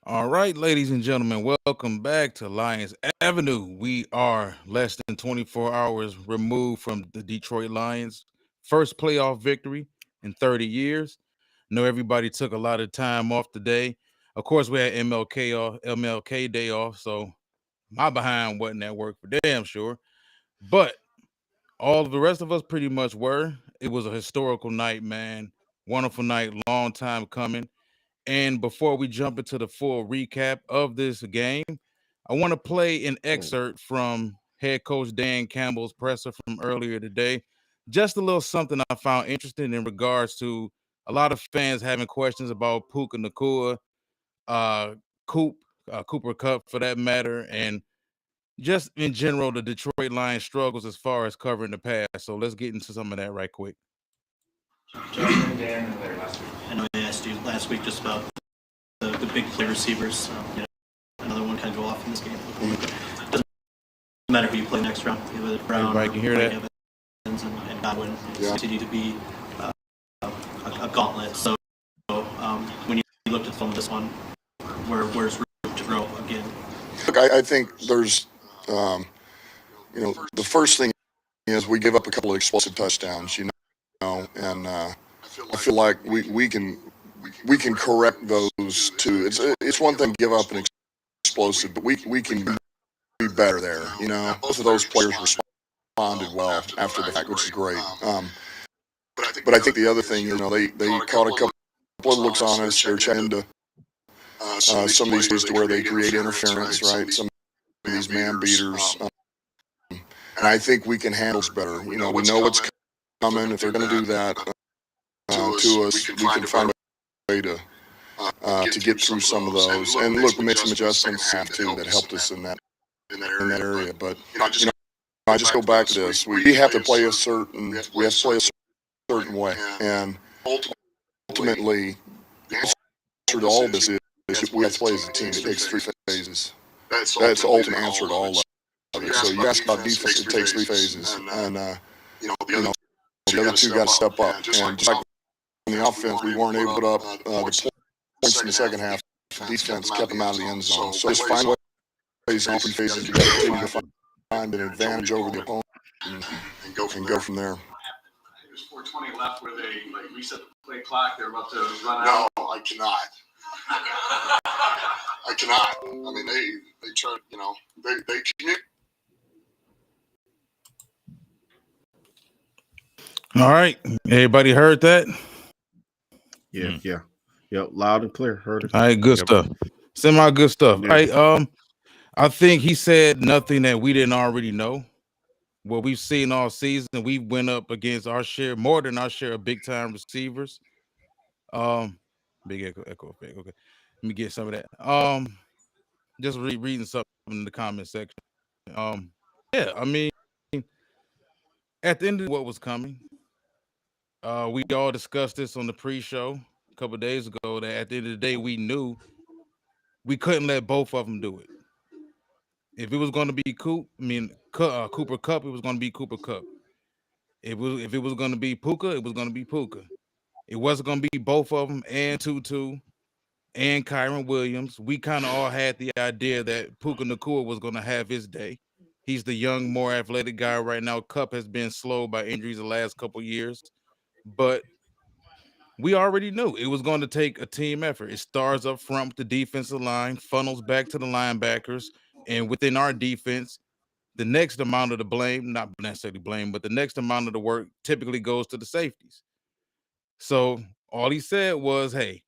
All right, ladies and gentlemen, welcome back to Lions Avenue. We are less than 24 hours removed from the Detroit Lions' first playoff victory in 30 years. I know everybody took a lot of time off today. Of course, we had MLK Day off, so my behind wasn't at work for damn sure. But all of the rest of us pretty much were. It was a historical night, man. Wonderful night, long time coming. And before we jump into the full recap of this game, I want to play an excerpt from head coach Dan Campbell's presser from earlier today. Just a little something I found interesting in regards to a lot of fans having questions about Puka Nakua, uh, Coop, Cooper Cup for that matter, and just in general, the Detroit Lions struggles as far as covering the pass. So let's get into some of that right quick. Justin, Dan, and Larry last week. I know I asked you last week just about the big play receivers. Another one kind of go off in this game. It doesn't matter who you play next round, whether Brown Everybody can hear that. Evans and Godwin. It's continue to be a gauntlet. So when you looked at film this one, where's room to grow again? Look, I think there's, the first thing is we give up a couple of explosive touchdowns, and I feel like we can correct those too. It's one thing to give up an explosive, but we can be better there. Both of those players responded well after the fact, which is great. But I think the other thing, they caught a couple of looks on us. They're trying to some of these things to where they create interference, right? Some of these man beaters. And I think we can handle this better. We know what's coming. If they're going to do that to us, we can find a way to get through some of those. And look, we made some adjustments too that helped us in that area. But I just go back to this. We have to play a certain way, and ultimately, the answer to all of this is we have to play as a team. It takes three phases. That's the ultimate answer to all of it. So you ask about defense, it takes three phases, and the other two got to step up. And just like on the offense, we weren't able to put up the points in the second half. Defense kept them out of the end zone. So just find ways in three phases. You got to continue to find an advantage over the opponent and go from there. There's 4:20 left. Where they reset the play clock? They're about to run out. No, I cannot. I cannot. I mean, they try. They commit. All right, everybody heard that? Yeah. Yep, loud and clear. Heard it. All right, good stuff. Semi good stuff. Yeah. All right, I think he said nothing that we didn't already know. What we've seen all season, we went up against more than our share of big time receivers. Big echo effect. Okay, let me get some of that. Just reading something in the comment section. Yeah, I mean, at the end of what was coming, we all discussed this on the pre-show a couple of days ago. That at the end of the day, we knew we couldn't let both of them do it. If it was going to be Cooper Cup, it was going to be Cooper Cup. If it was going to be Puka, it was going to be Puka. It wasn't going to be both of them and Tutu and Kyron Williams. We kind of all had the idea that Puka Nakua was going to have his day. He's the young, more athletic guy right now. Cup has been slowed by injuries the last couple years, but we already knew it was going to take a team effort. It starts up front with the defensive line, funnels back to the linebackers, and within our defense, the next amount of the blame, not necessarily blame, but the next amount of the work typically goes to the safeties. So all he said was, hey,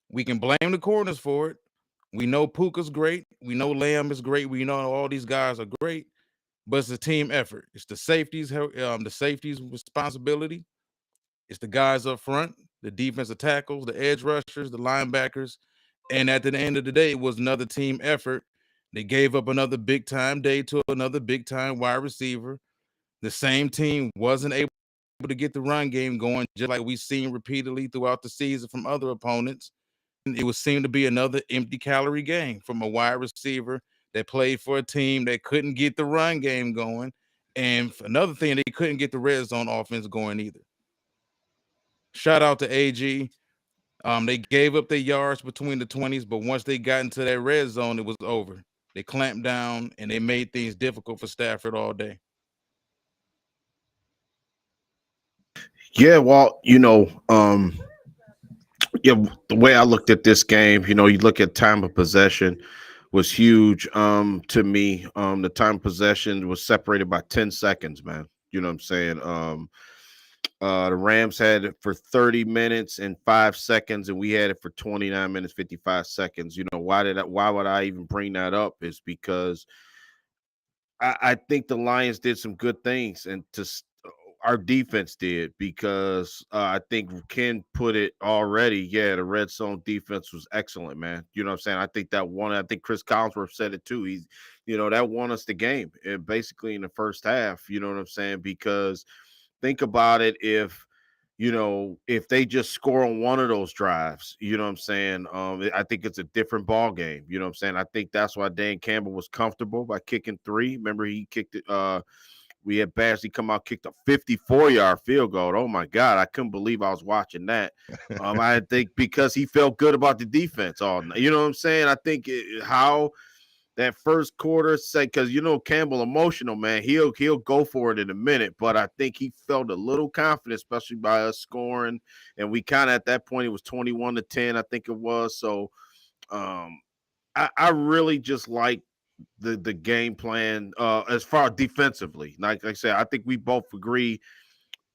we can blame the corners for it. We know Puka's great. We know Lamb is great. We know all these guys are great, but it's a team effort. It's the safeties' responsibility. It's the guys up front, the defensive tackles, the edge rushers, the linebackers. And at the end of the day, it was another team effort. They gave up another big time day to another big time wide receiver. The same team wasn't able to get the run game going, just like we've seen repeatedly throughout the season from other opponents. And it would seem to be another empty calorie game from a wide receiver that played for a team that couldn't get the run game going. And another thing, they couldn't get the red zone offense going either. Shout out to AG. They gave up their yards between the 20s, but once they got into that red zone, it was over. They clamped down and they made things difficult for Stafford all day. Yeah, well, yeah, the way I looked at this game, you look at time of possession was huge to me. The time of possession was separated by 10 seconds, man. You know what I'm saying? The Rams had it for 30 minutes and 5 seconds, and we had it for 29 minutes, 55 seconds. Why would I even bring that up? Is because I think the Lions did some good things, and our defense did, because I think Ken put it already. Yeah, the red zone defense was excellent, man. You know what I'm saying? I think I think Chris Collinsworth said it too. That won us the game, basically in the first half. You know what I'm saying? Because think about it, if they just score on one of those drives, you know what I'm saying? I think it's a different ball game. You know what I'm saying? I think that's why Dan Campbell was comfortable by kicking 3. Remember, he kicked it. We had Bashley come out, kicked a 54-yard field goal. Oh my God, I couldn't believe I was watching that. I think because he felt good about the defense all night. You know what I'm saying? I think how that first quarter, say, because Campbell emotional, man. He'll go for it in a minute, but I think he felt a little confident, especially by us scoring. And we kind of at that point, it was 21-10, I think it was. So I really just like the game plan as far as defensively. Like I said, I think we both agree.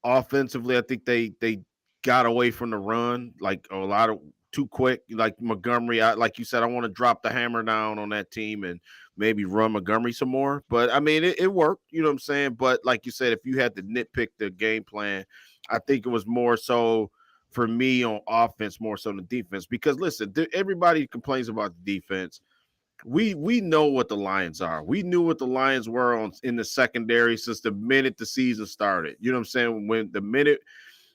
Offensively, I think they got away from the run, like a lot of too quick. Like Montgomery, like you said, I want to drop the hammer down on that team and maybe run Montgomery some more. But I mean, it worked. You know what I'm saying? But like you said, if you had to nitpick the game plan, I think it was more so for me on offense, more so than defense. Because listen, everybody complains about the defense. We know what the Lions are. We knew what the Lions were in the secondary since the minute the season started. You know what I'm saying? When the minute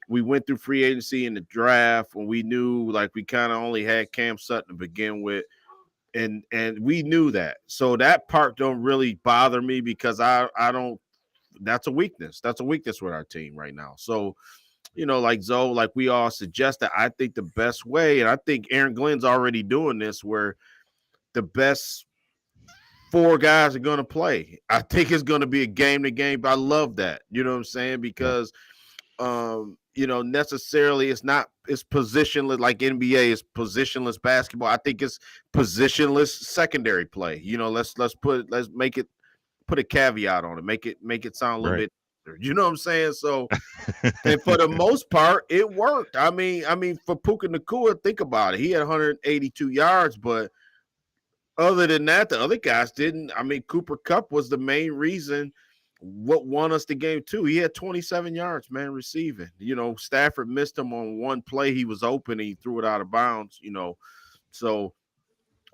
we went through free agency and the draft, when we knew like we kind of only had Cam Sutton to begin with, and we knew that. So that part don't really bother me, because I don't. That's a weakness. That's a weakness with our team right now. So like Zoe, like we all suggested, I think the best way, and I think Aaron Glenn's already doing this, where the best 4 guys are going to play. I think it's going to be a game to game. But I love that. You know what I'm saying? Because, necessarily it's positionless, like NBA is positionless basketball. I think it's positionless secondary play. Let's make it, put a caveat on it. Make it sound a little bit. You know what I'm saying? So, and for the most part, it worked. I mean, for Puka Nacua, think about it. He had 182 yards, but other than that, the other guys didn't. I mean, Cooper Kupp was the main reason what won us the game too. He had 27 yards, man, receiving. Stafford missed him on one play. He was open and he threw it out of bounds, So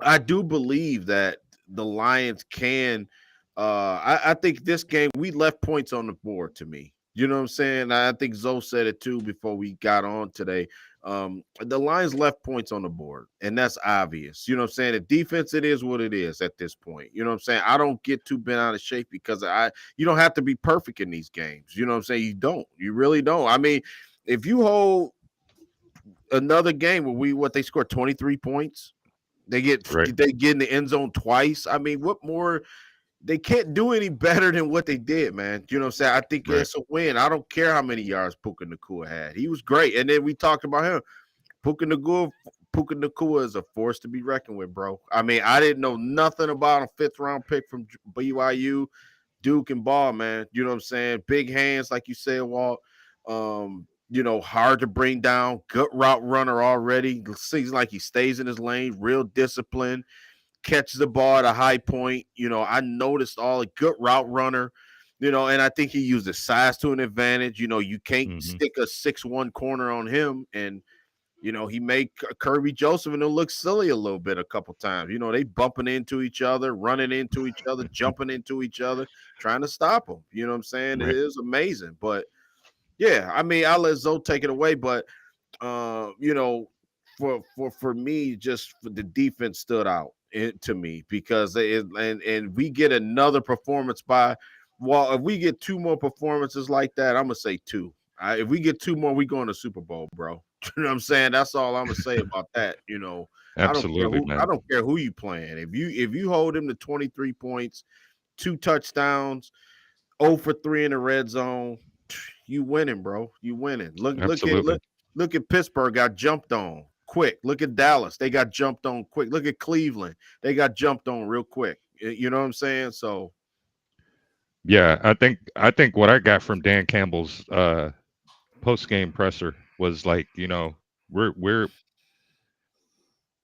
I do believe that the Lions can I think this game we left points on the board to me. You know what I'm saying? I think Zoe said it too before we got on today. The Lions left points on the board, and that's obvious. You know what I'm saying? The defense, it is what it is at this point. You know what I'm saying? I don't get too bent out of shape because you don't have to be perfect in these games. You know what I'm saying? You don't. You really don't. I mean, if you hold another game where they score 23 points, they get in the end zone twice. I mean, what more? They can't do any better than what they did, man. You know what I'm saying? I think it's a win. I don't care how many yards Puka Nacua had. He was great. And then we talked about him. Puka Nacua is a force to be reckoned with, bro. I mean, I didn't know nothing about a 5th-round pick from BYU, Duke and Ball, man. You know what I'm saying? Big hands, like you said, Walt. Hard to bring down. Good route runner already. Seems like he stays in his lane. Real discipline. Catches the ball at a high point. I noticed all a good route runner, and I think he used his size to an advantage. You can't stick a 6'1" corner on him. And, he made Kirby Joseph and it look silly a little bit a couple times. They bumping into each other, running into each other, jumping into each other, trying to stop them. You know what I'm saying? Right. It is amazing. But, yeah, I mean, I'll let Zoe take it away. But, for me, just the defense stood out to me because and we get another performance if we get 2 more performances like that, I'm gonna say 2. If we get 2 more, we go in the Super Bowl, bro. You know what I'm saying? That's all I'm gonna say about that. Absolutely, I man. don't care who you playing. If you hold him to 23 points, 2 touchdowns, 0 for 3 in the red zone, you winning, bro. You winning. Absolutely. Look at Pittsburgh got jumped on quick. Look at Dallas. They got jumped on quick. Look at Cleveland. They got jumped on real quick. You know what I'm saying? So Yeah, I think what I got from Dan Campbell's post game presser was like, we're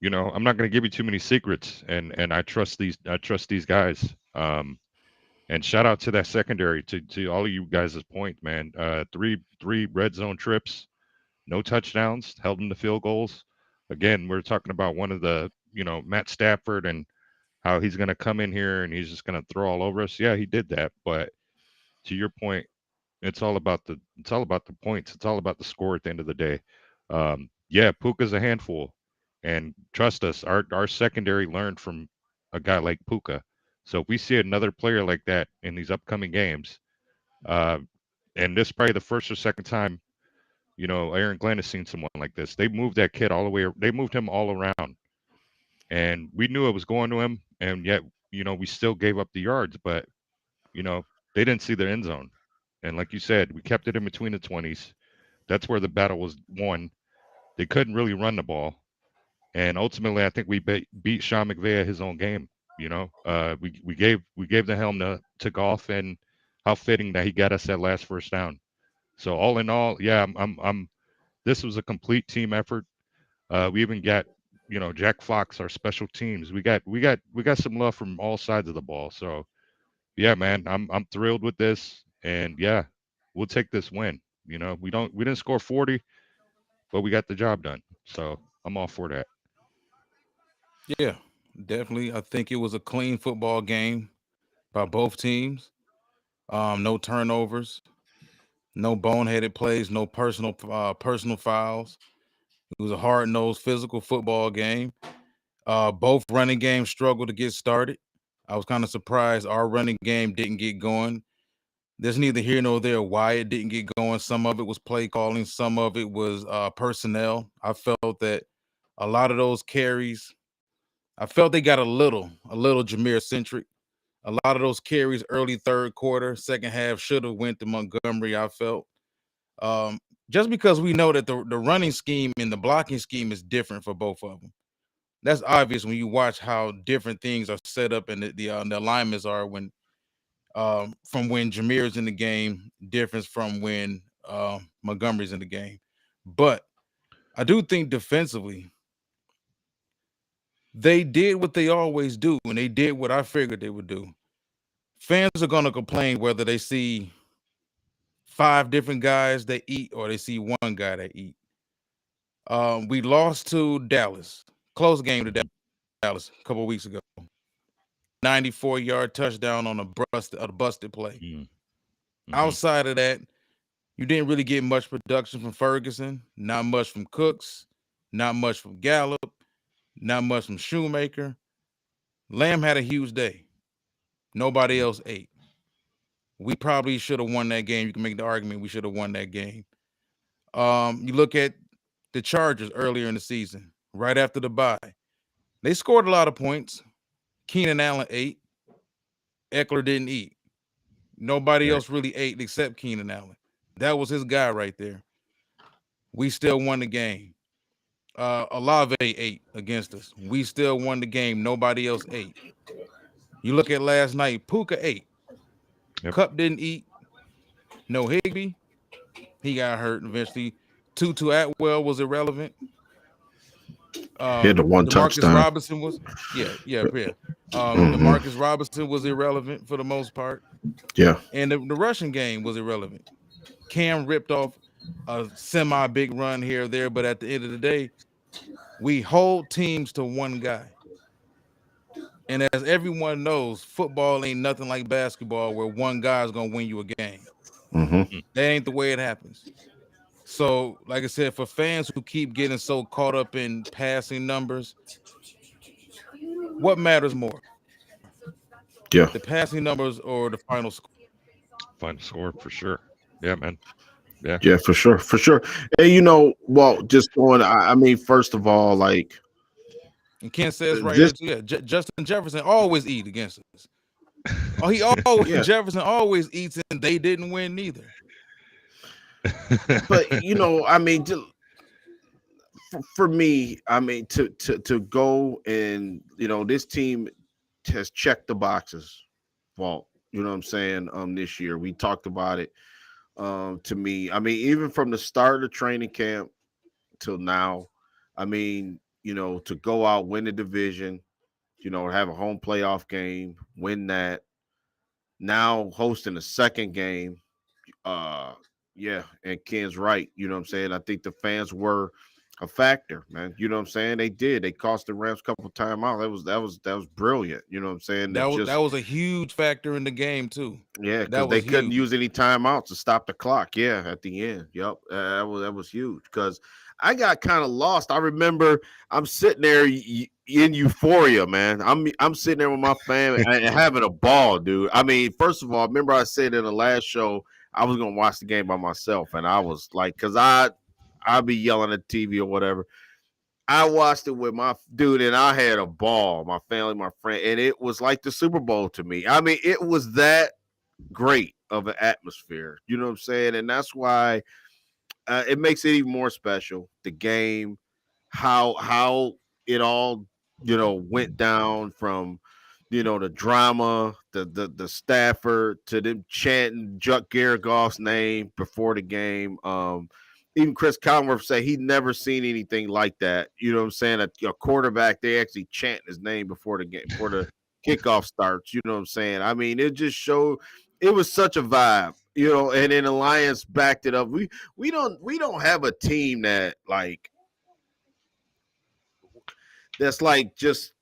I'm not going to give you too many secrets, and I trust these guys. And shout out to that secondary, to all of you guys' point, man. Three red zone trips, no touchdowns, held them to field goals. Again, we're talking about one of the, Matt Stafford and how he's going to come in here and he's just going to throw all over us. Yeah, he did that, but to your point, it's all about the points. It's all about the score at the end of the day. Yeah, Puka's a handful, and trust us, our secondary learned from a guy like Puka. So if we see another player like that in these upcoming games, and this is probably the first or second time, Aaron Glenn has seen someone like this. They moved that kid all the way. They moved him all around, and we knew it was going to him, and yet we still gave up the yards, but they didn't see the end zone. And like you said, we kept it in between the 20s. That's where the battle was won. They couldn't really run the ball. And ultimately, I think we beat Sean McVay at his own game. We gave the helm to Goff, and how fitting that he got us that last first down. So all in all, yeah, I'm this was a complete team effort. We even got, Jack Fox, our special teams. We got some love from all sides of the ball. So yeah, man, I'm thrilled with this, and yeah, we'll take this win. We didn't score 40, but we got the job done. So I'm all for that. Yeah, definitely. I think it was a clean football game by both teams. No turnovers, no boneheaded plays, no personal fouls. It was a hard-nosed physical football game. Both running games struggled to get started. I was kind of surprised our running game didn't get going. There's neither here nor there why it didn't get going. Some of it was play calling, some of it was personnel. I felt that a lot of those carries, I felt they got a little Jameer centric. A lot of those carries early third quarter, second half should have went to Montgomery. I felt just because we know that the running scheme and the blocking scheme is different for both of them. That's obvious when you watch how different things are set up and the alignments are when from when Jameer's in the game, difference from when Montgomery's in the game. But I do think defensively, they did what they always do, and they did what I figured they would do. Fans are going to complain whether they see 5 different guys that eat or they see one guy that eat. We lost to Dallas, close game to Dallas a couple of weeks ago. 94-yard touchdown on a busted play. Mm-hmm. Outside of that, you didn't really get much production from Ferguson, not much from Cooks, not much from Gallup, not much from Shoemaker. Lamb had a huge day. Nobody else ate. We probably should have won that game. You can make the argument we should have won that game. You look at the Chargers earlier in the season, right after the bye. They scored a lot of points. Keenan Allen ate. Eckler didn't eat. Nobody else really ate except Keenan Allen. That was his guy right there. We still won the game. Olave ate against us. We still won the game. Nobody else ate. You look at last night, Puka ate. Yep. Kupp didn't eat. No Higbee. He got hurt eventually. Tutu Atwell was irrelevant. He had the one DeMarcus touchdown. Robinson was, DeMarcus Robinson was irrelevant for the most part. Yeah. And the rushing game was irrelevant. Cam ripped off a semi-big run here or there, but at the end of the day, we hold teams to one guy. And as everyone knows, football ain't nothing like basketball where one guy is going to win you a game. Mm-hmm. That ain't the way it happens. So, like I said, for fans who keep getting so caught up in passing numbers, what matters more? Yeah. The passing numbers or the final score? Final score for sure. Yeah, man. Yeah, for sure, for sure. And just going. I mean, first of all, like And Ken says right this, here too. Yeah, Justin Jefferson always eat against us. Oh, yeah. Jefferson always eats, and they didn't win neither. But I mean, for me, I mean, to go and this team has checked the boxes. Walt, you know what I'm saying? This year we talked about it. To me, I mean, even from the start of training camp till now, I mean, to go out, win the division, have a home playoff game, win that. Now hosting a second game, yeah, and Ken's right. You know what I'm saying? I think the fans were a factor, man. You know what I'm saying? They did. They cost the Rams a couple of timeouts. That was brilliant. You know what I'm saying? That was a huge factor in the game too. Yeah, because That they was couldn't huge. use any timeouts to stop the clock. Yeah, at the end. Yep, that was huge. Because I got kind of lost. I remember I'm sitting there in euphoria, man. I'm sitting there with my family and having a ball, dude. I mean, first of all, remember I said in the last show I was gonna watch the game by myself, and I was like, because I'd be yelling at TV or whatever. I watched it with my dude, and I had a ball. My family, my friend, and it was like the Super Bowl to me. I mean, it was that great of an atmosphere. You know what I'm saying? And that's why it makes it even more special. The game, how it all went down from the drama, the Stafford to them chanting Chuck Garrigoff's name before the game. Even Chris Collinsworth say he'd never seen anything like that. You know what I'm saying? A quarterback, they actually chant his name before the game, before the kickoff starts. You know what I'm saying? I mean, it just showed it was such a vibe, and then the Lions backed it up. We don't have a team that's like just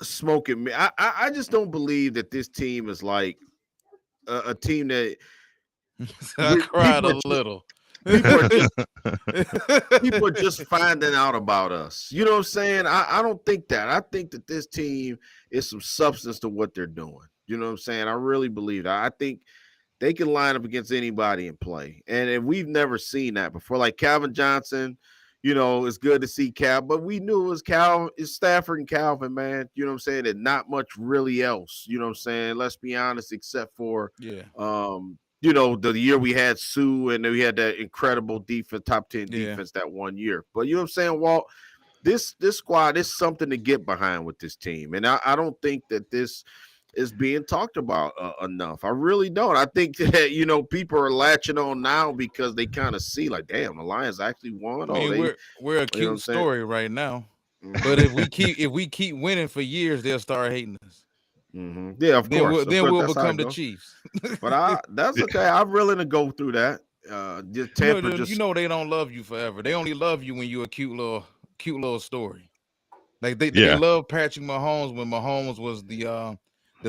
smoking me. I just don't believe that this team is like a team that I cried people a little. people are just people are just finding out about us. You know what I'm saying? I don't think that. I think that this team is some substance to what they're doing. You know what I'm saying? I really believe that. I think they can line up against anybody and play. And we've never seen that before. Like Calvin Johnson, it's good to see Cal, but we knew it was it's Stafford and Calvin, man. You know what I'm saying? And not much really else. You know what I'm saying? Let's be honest, except for Yeah. the year we had Sue and we had that incredible defense, top 10 Yeah. defense that one year. But you know what I'm saying, Walt? This squad is something to get behind with this team. And I don't think that this is being talked about enough. I really don't. I think that people are latching on now because they kind of see like, damn, the Lions actually won. I mean, we're a what I'm cute saying? story right now. Mhm. But if we keep winning for years, they'll start hating us. Mhm. Yeah, of Then course. we'll That's how become it the goes. Chiefs. But that's okay. I'm willing to go through that. Just Tampa you know they don't love you forever. They only love you when you're a cute little story. Like they Yeah. love Patrick Mahomes when Mahomes was the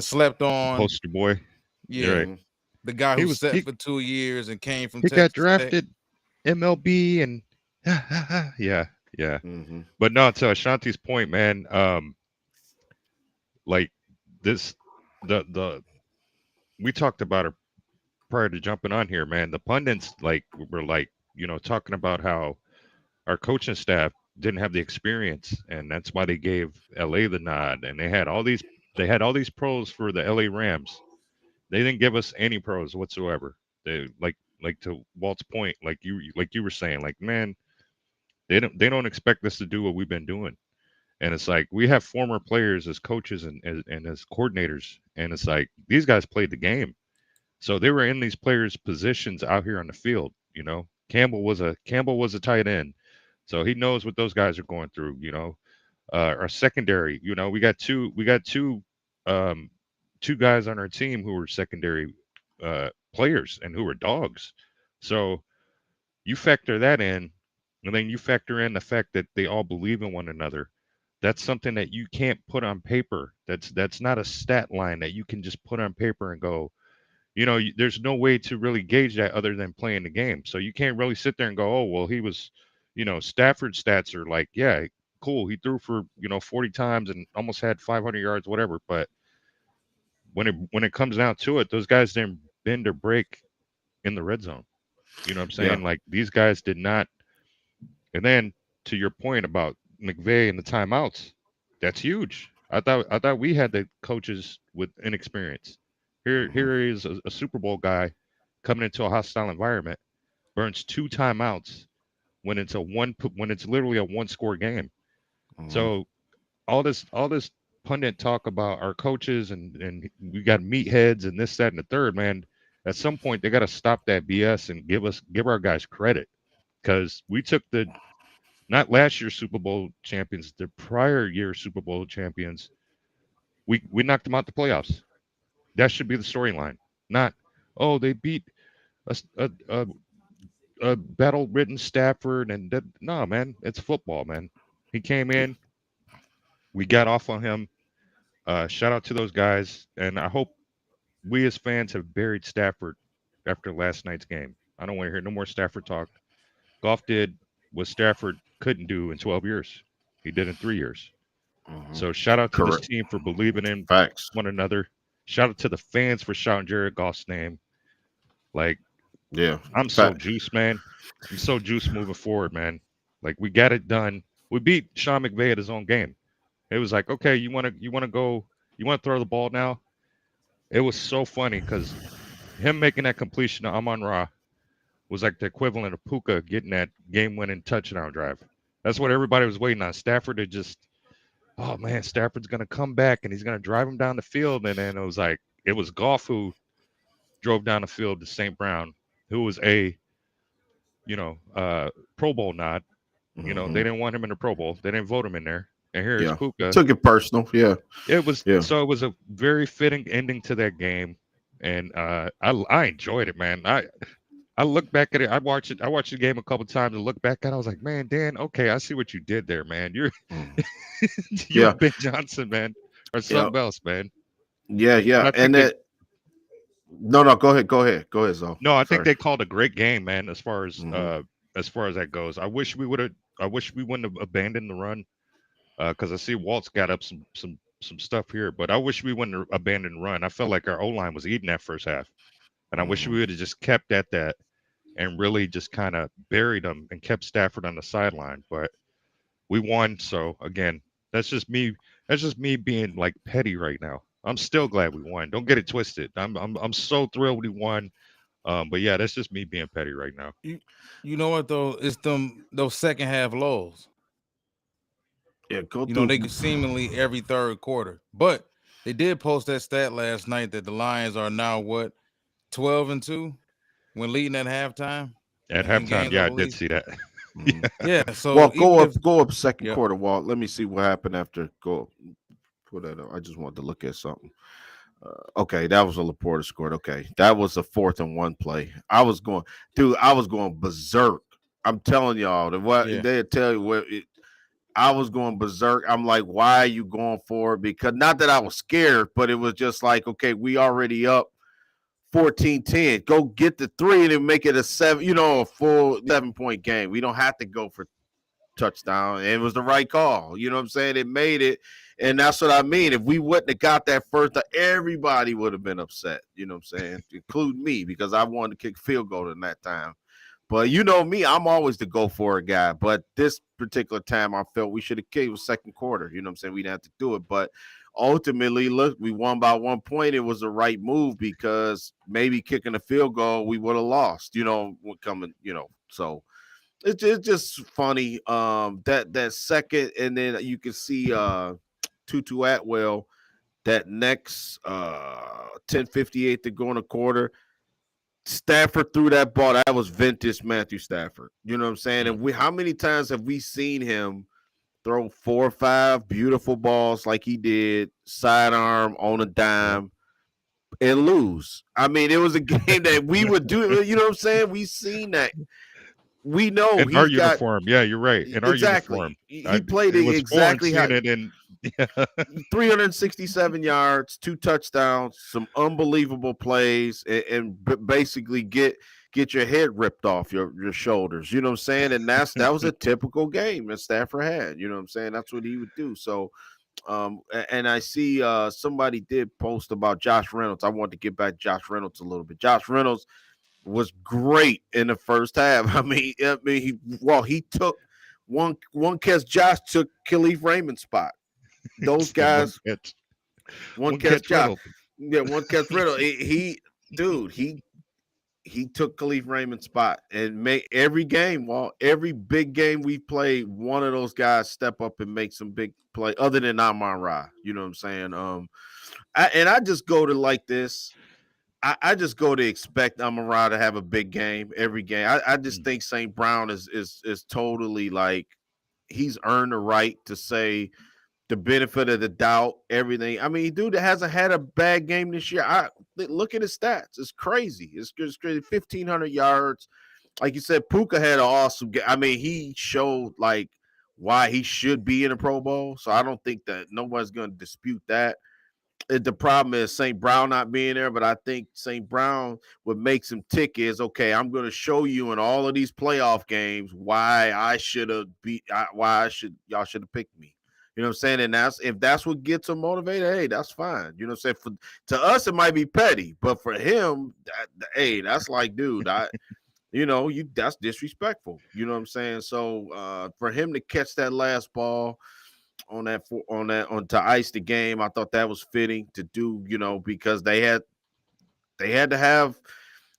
slept on. Poster boy. Yeah, Right. the guy He who was- sat he- for 2 years and came from He Texas got drafted MLB and yeah. Mhm. But no, to Ashanti's point, man, like this the we talked about it prior to jumping on here, man. The pundits were talking about how our coaching staff didn't have the experience, and that's why they gave LA the nod. And they had all these pros for the LA Rams. They didn't give us any pros whatsoever. They like to Walt's point, like you were saying, like, man, they don't expect us to do what we've been doing. And it's like we have former players as coaches and as coordinators, and it's like these guys played the game. So they were in these players' positions out here on the field. Campbell was a tight end, so he knows what those guys are going through. Our secondary. We got two guys on our team who were secondary players and who were dogs. So you factor that in, and then you factor in the fact that they all believe in one another. That's something that you can't put on paper. That's not a stat line that you can just put on paper and go, there's no way to really gauge that other than playing the game. So you can't really sit there and go, oh, well, he was, Stafford stats are like, yeah, cool. He threw for, 40 times and almost had 500 yards, whatever. But when it comes down to it, those guys didn't bend or break in the red zone. You know what I'm saying? Like these guys did not. And then to your point about McVay and the timeouts, that's huge. I thought we had the coaches with inexperience. Here is a Super Bowl guy coming into a hostile environment, burns 2 timeouts when it's literally a 1-score game. So all this pundit talk about our coaches and we got meatheads and this, that, and the third, man. At some point they got to stop that BS and give our guys credit, because we took the not last year's Super Bowl champions, the prior year Super Bowl champions. We knocked them out the playoffs. That should be the storyline. Not, oh, they beat a battle-ridden Stafford and that. No, man, it's football, man. He came in, we got off on him. Shout out to those guys, and I hope we as fans have buried Stafford after last night's game. I don't want to hear no more Stafford talk. Goff did what Stafford couldn't do in 12 years. He did in 3 years. So shout out to this team for believing in one another. Shout out to the fans for shouting Jared Goff's name. Like, I'm so juiced, man. I'm so juiced moving forward, man. Like, we got it done. We beat Sean McVay at his own game. It was like, okay, you want to throw the ball now? It was so funny because him making that completion to Amon-Ra was like the equivalent of Puka getting that game-winning touchdown drive. That's what everybody was waiting on. Stafford had just, oh man, Stafford's gonna come back and he's gonna drive him down the field. And then it was Goff who drove down the field to St. Brown, who was a Pro Bowl nod. They didn't want him in the Pro Bowl. They didn't vote him in there. And here's Puka. Took it personal. It was so it was a very fitting ending to that game. And I enjoyed it, man. I look back at it. I watched the game a couple times and look back at it. I was like, man, Dan, okay, I see what you did there, man. You're Ben Johnson, man, or something else, man. Yeah. And no, go ahead, Zo. No, I think they called a great game, man. As far as that goes, I wish we wouldn't have abandoned the run, because I see Walt's got up some stuff here, but I wish we wouldn't have abandoned the run. I felt like our O-line was eating that first half. And I wish we would have just kept at that and really just kind of buried them and kept Stafford on the sideline. But we won. So again, that's just me being like petty right now. I'm still glad we won. Don't get it twisted. I'm so thrilled we won. But yeah, that's just me being petty right now. You know what though? It's those second half lows. Yeah, they could seemingly every third quarter. But they did post that stat last night that the Lions are now what? 12-2 when leading at halftime. At halftime, yeah, I did see that. Yeah. So Walt, go up second quarter, Walt. Let me see what happened after. Go put that up. I just wanted to look at something. Okay, that was a Laporta scored. Okay, that was a 4th and 1 play. I was going berserk. I'm telling y'all they tell you what. I was going berserk. I'm like, why are you going for it? Because not that I was scared, but it was just like, okay, we already up 14-10. Go get the 3 and then make it a full 11-point game. We don't have to go for touchdown. And it was the right call. You know what I'm saying? It made it. And that's what I mean. If we wouldn't have got that first, everybody would have been upset. You know what I'm saying? Including me, because I wanted to kick field goal in that time. But you know me, I'm always the go for it guy. But this particular time, I felt we should have kicked. It was second quarter. You know what I'm saying? We didn't have to do it. But ultimately, look, we won by 1 point. It was the right move, because maybe kicking a field goal, we would have lost, so it's just funny. That second, and then you can see Tutu Atwell, that next 10:58 to go in a quarter. Stafford threw that ball. That was vintage Matthew Stafford. You know what I'm saying? And how many times have we seen him throw 4 or 5 beautiful balls like he did, sidearm on a dime, and lose? I mean, it was a game that we would do. You know what I'm saying? We've seen that. We know in our uniform. Yeah, you're right. In our uniform, he played it exactly how. 367 yards, 2 touchdowns, some unbelievable plays, and basically get your head ripped off your shoulders. You know what I'm saying? And that was a typical game that Stafford had. You know what I'm saying? That's what he would do. So, and I see somebody did post about Josh Reynolds. I want to get back to Josh Reynolds a little bit. Josh Reynolds was great in the first half. He took one catch. Josh took Khalif Raymond's spot. Those Just the one guys, catch. one One catch catch Josh. rental. Yeah, one catch Riddle. He took Khalif Raymond's spot and made every game. Well, every big game we played, one of those guys step up and make some big play. Other than Amon Ra, you know what I'm saying? I just go to like this. I just go to expect Amon Ra to have a big game every game. I just think St. Brown is totally like he's earned the right to say the benefit of the doubt, everything. I mean, dude hasn't had a bad game this year. Look at his stats. It's crazy. It's crazy. 1,500 yards. Like you said, Puka had an awesome game. I mean, he showed like why he should be in a Pro Bowl. So I don't think that nobody's going to dispute that. The problem is St. Brown not being there, but I think St. Brown, what makes him tick is, okay, I'm going to show you in all of these playoff games why y'all should have picked me. You know what I'm saying? And if that's what gets him motivated, hey, that's fine. You know what I'm saying? To us, it might be petty, but for him, hey, that's like, dude, that's disrespectful. You know what I'm saying? So for him to catch that last ball to ice the game, I thought that was fitting to do, because they had to have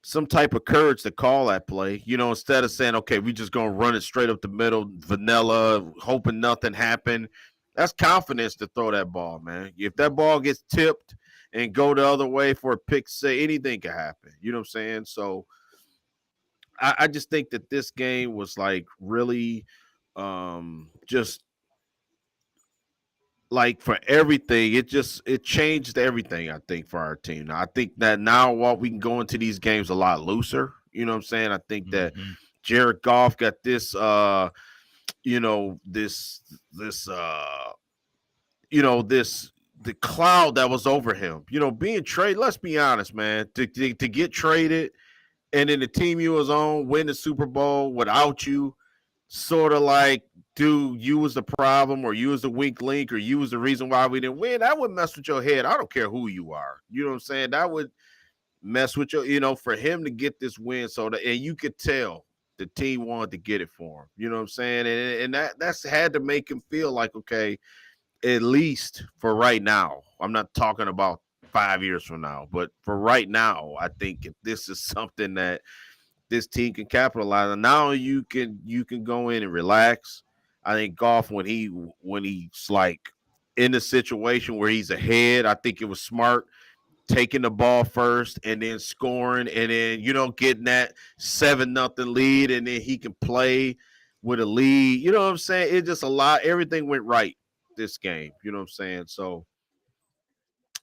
some type of courage to call that play, instead of saying, okay, we just gonna run it straight up the middle, vanilla, hoping nothing happened. That's confidence to throw that ball, man. If that ball gets tipped and go the other way for a pick, anything can happen. You know what I'm saying? So I just think that this game was like really just like for everything, it changed everything, I think, for our team. I think that now we can go into these games a lot looser. You know what I'm saying? I think that Jared Goff got this the cloud that was over him, being traded. Let's be honest, man, to get traded and then the team you was on win the Super Bowl without you, sort of like, dude, you was the problem, or you was the weak link, or you was the reason why we didn't win. That would mess with your head. I don't care who you are. You know what I'm saying? That would mess with your, for him to get this win. And you could tell the team wanted to get it for him. You know what I'm saying? And that's had to make him feel like, okay, at least for right now, I'm not talking about 5 years from now, but for right now, I think if this is something that this team can capitalize on, now you can go in and relax. I think Goff, when he's like in a situation where he's ahead, I think it was smart taking the ball first and then scoring, and then getting that 7-0 lead, and then he can play with a lead. You know what I'm saying? It just everything went right this game. You know what I'm saying? So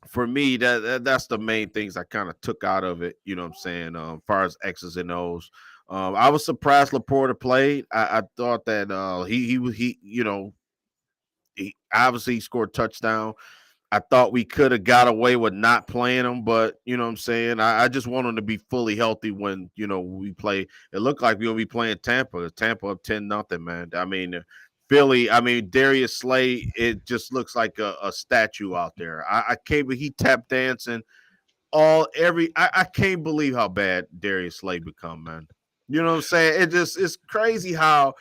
for me, that's the main things I kind of took out of it. You know what I'm saying? As far as X's and O's. I was surprised Laporta played. I thought that he obviously scored a touchdown. I thought we could have got away with not playing him, but you know what I'm saying? I just want him to be fully healthy when, we play. It looked like we will be playing Tampa. Tampa up 10-0, man. I mean, Philly, Darius Slay, it just looks like a statue out there. I can't believe he tap dancing I can't believe how bad Darius Slay become, man. You know what I'm saying? It's crazy how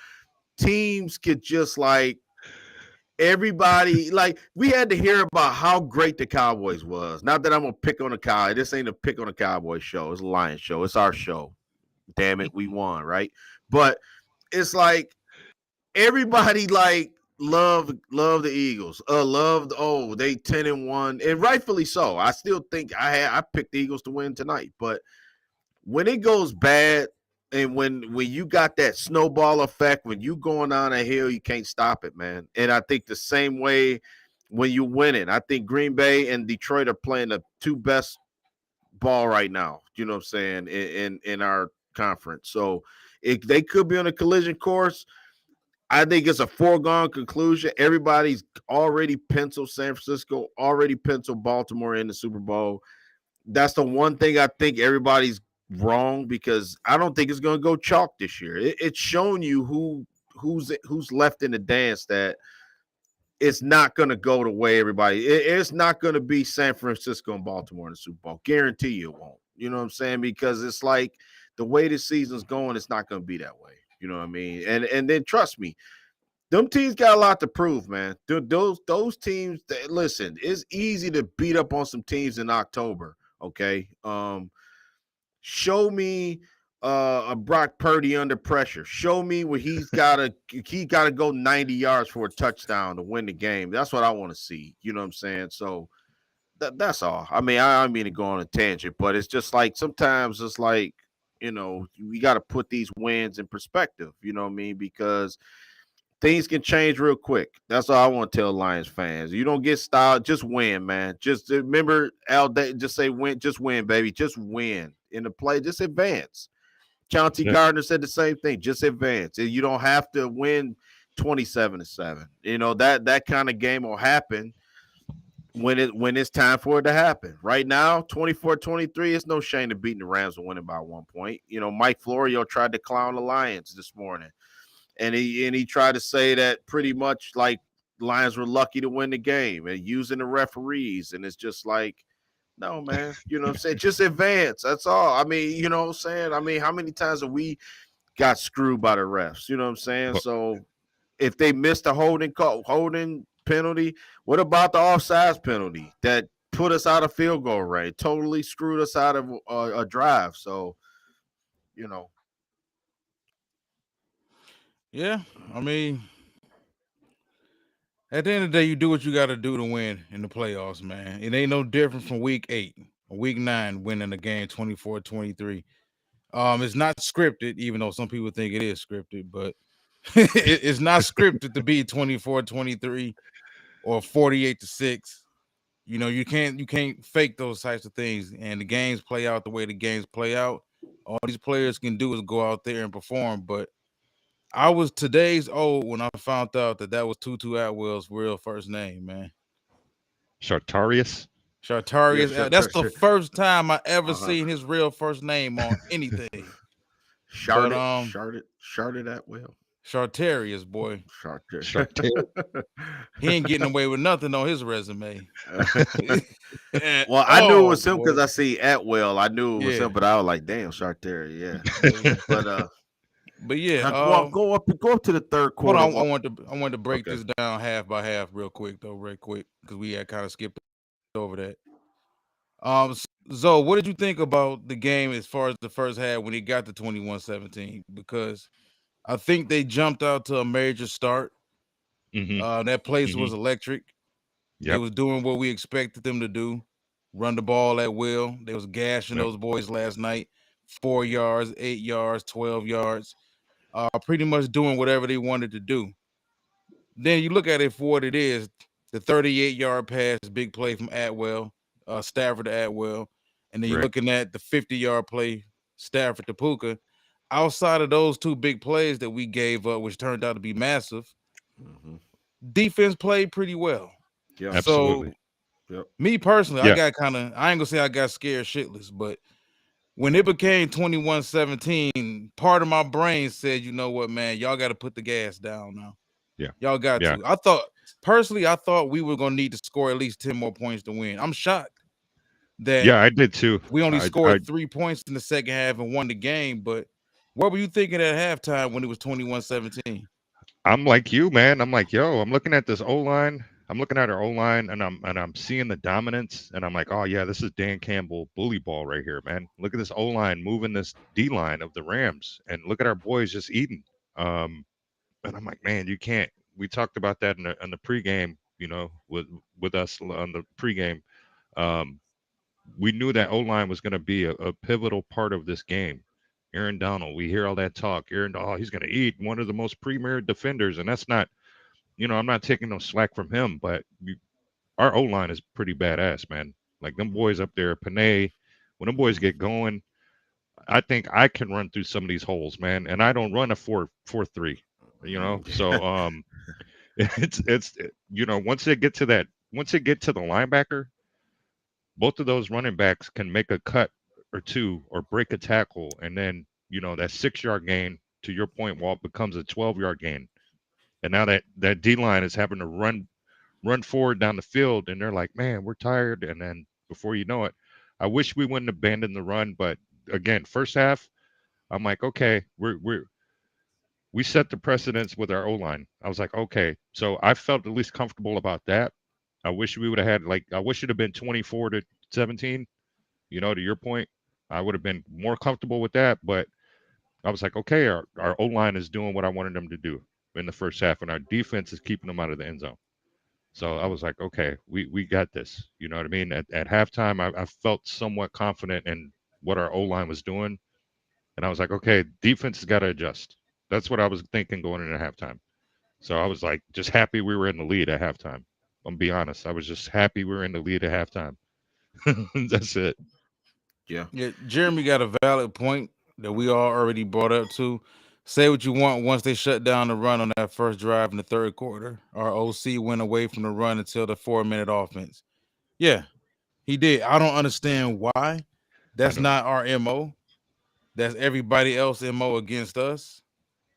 teams could just like everybody, like we had to hear about how great the Cowboys was. Not that I'm gonna pick on the Cowboys. This ain't a pick on the Cowboys show. It's a Lions show. It's our show. Damn it, we won, right? But it's like everybody like love the Eagles. They 10-1, and rightfully so. I still think I picked the Eagles to win tonight, but when it goes bad, and when you got that snowball effect, when you going down a hill, you can't stop it, man. And I think the same way when you win it. I think Green Bay and Detroit are playing the two best ball right now. You know what I'm saying? In our conference. So they could be on a collision course. I think it's a foregone conclusion. Everybody's already penciled San Francisco, already penciled Baltimore in the Super Bowl. That's the one thing I think everybody's wrong, because I don't think it's going to go chalk this year. It's shown you who's left in the dance, that it's not going to go the way everybody. It's not going to be San Francisco and Baltimore in the Super Bowl. Guarantee you it won't. You know what I'm saying? Because it's like the way the season's going, it's not going to be that way. You know what I mean? And then trust me, them teams got a lot to prove, man. Those teams, listen, it's easy to beat up on some teams in October. Okay, show me a Brock Purdy under pressure. Show me where he's gotta go 90 yards for a touchdown to win the game. That's what I want to see. You know what I'm saying? So that's all. I mean, I don't mean to go on a tangent, but it's just like sometimes it's like, you know, we got to put these wins in perspective. You know what I mean? Because things can change real quick. That's all I want to tell Lions fans. You don't get styled, just win, man. Just remember, just say win, just win, baby. Just win in the play, just advance. Chauncey Gardner said the same thing. Just advance. You don't have to win 27-7. You know, that kind of game will happen when it's time for it to happen. Right now, 24-23, it's no shame to beating the Rams and winning by 1 point. You know, Mike Florio tried to clown the Lions this morning. And he tried to say that pretty much like Lions were lucky to win the game and using the referees. And it's just like, no, man, you know what I'm saying? Just advance. That's all. I mean, you know what I'm saying? I mean, how many times have we got screwed by the refs? You know what I'm saying? So if they missed a holding penalty, what about the offsides penalty that put us out of field goal range? Totally screwed us out of a drive. So, you know. Yeah, I mean, at the end of the day, you do what you got to do to win in the playoffs, man. It ain't no different from week 8 or week 9 winning the game 24-23. It's not scripted, even though some people think it is scripted, but it's not scripted to be 24-23 or 48-6. You know, you can't fake those types of things, and the games play out the way the games play out. All these players can do is go out there and perform, but I was today's old when I found out that was Tutu Atwell's real first name, man. Chartarius. Yeah, that's the first time I ever seen his real first name on anything. Charted Atwell. Chartarius, boy. He ain't getting away with nothing on his resume. Well, I knew it was him because I see Atwell. I knew it was him, but I was like, damn, Chartarius, yeah. But yeah, go up to the third quarter. Hold on, I want to break this down half by half real quick, because we had kind of skipped over that. Zoe, what did you think about the game as far as the first half when it got to 21-17? Because I think they jumped out to a major start. That place was electric. They was doing what we expected them to do, run the ball at will. They was gashing those boys last night, 4 yards, 8 yards, 12 yards. Pretty much doing whatever they wanted to do. Then you look at it for what it is, the 38-yard pass, big play from Atwell, Stafford to Atwell. And then you're looking at the 50-yard play, Stafford to Puka. Outside of those two big plays that we gave up, which turned out to be massive, defense played pretty well. Yeah, absolutely. So, me personally, I got I ain't gonna say I got scared shitless, but when it became 21-17, part of my brain said, you know what, man, y'all got to put the gas down now. Yeah. Y'all got to. I thought we were going to need to score at least 10 more points to win. I'm shocked that I did too. We only scored 3 points in the second half and won the game, but what were you thinking at halftime when it was 21-17? I'm like you, man. I'm like, yo, I'm looking at this O-line. I'm looking at our O-line and I'm seeing the dominance and I'm like, oh yeah, this is Dan Campbell bully ball right here, man. Look at this O-line moving this D-line of the Rams and look at our boys just eating. And I'm like, man, you can't. We talked about that in the pregame, you know, with us on the pregame. We knew that O-line was going to be a pivotal part of this game. Aaron Donald, we hear all that talk. He's going to eat, one of the most premier defenders, and that's not. You know, I'm not taking no slack from him, but our O-line is pretty badass, man. Like them boys up there, Panay, when them boys get going, I think I can run through some of these holes, man. And I don't run a 4.43, you know. So it's you know, once they get to the linebacker, both of those running backs can make a cut or two or break a tackle, and then you know that 6-yard gain, to your point, Walt, becomes a 12-yard gain. And now that D-line is having to run forward down the field, and they're like, man, we're tired. And then before you know it, I wish we wouldn't abandon the run. But again, first half, I'm like, okay, we set the precedence with our O line. I was like, okay, so I felt at least comfortable about that. I wish we would have had I wish it'd have been 24-17. You know, to your point, I would have been more comfortable with that. But I was like, okay, our O line is doing what I wanted them to do in the first half, and our defense is keeping them out of the end zone. So I was like, okay, we got this. You know what I mean? At halftime, I felt somewhat confident in what our O line was doing, and I was like, okay, defense has got to adjust. That's what I was thinking going into halftime. So I was like, just happy we were in the lead at halftime. I'm be honest, I was just happy we were in the lead at halftime. That's it. Yeah. Yeah, Jeremy got a valid point that we all already brought up too. Say what you want. Once they shut down the run on that first drive in the third quarter, our OC went away from the run until the 4-minute offense. Yeah, he did. I don't understand why. That's don't- not our MO. That's everybody else MO against us.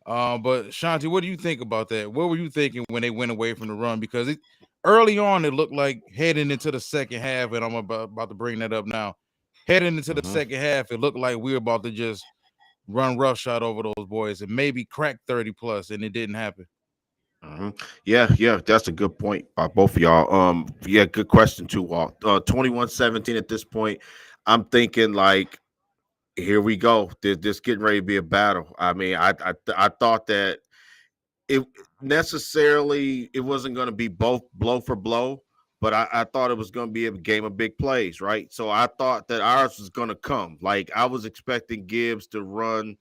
But Shanti, what do you think about that? What were you thinking when they went away from the run? Because early on it looked like heading into the second half, and I'm about to bring that up now. Heading into the second half, it looked like we were about to just run roughshod over those boys and maybe crack 30 plus, and it didn't happen. Yeah, that's a good point by both of y'all. Yeah, good question too, Walt. 21-17 at this point. I'm thinking like, here we go. This getting ready to be a battle. I mean, I thought that it wasn't going to be both blow for blow, but I thought it was going to be a game of big plays, right? So I thought that ours was going to come. Like I was expecting Gibbs to run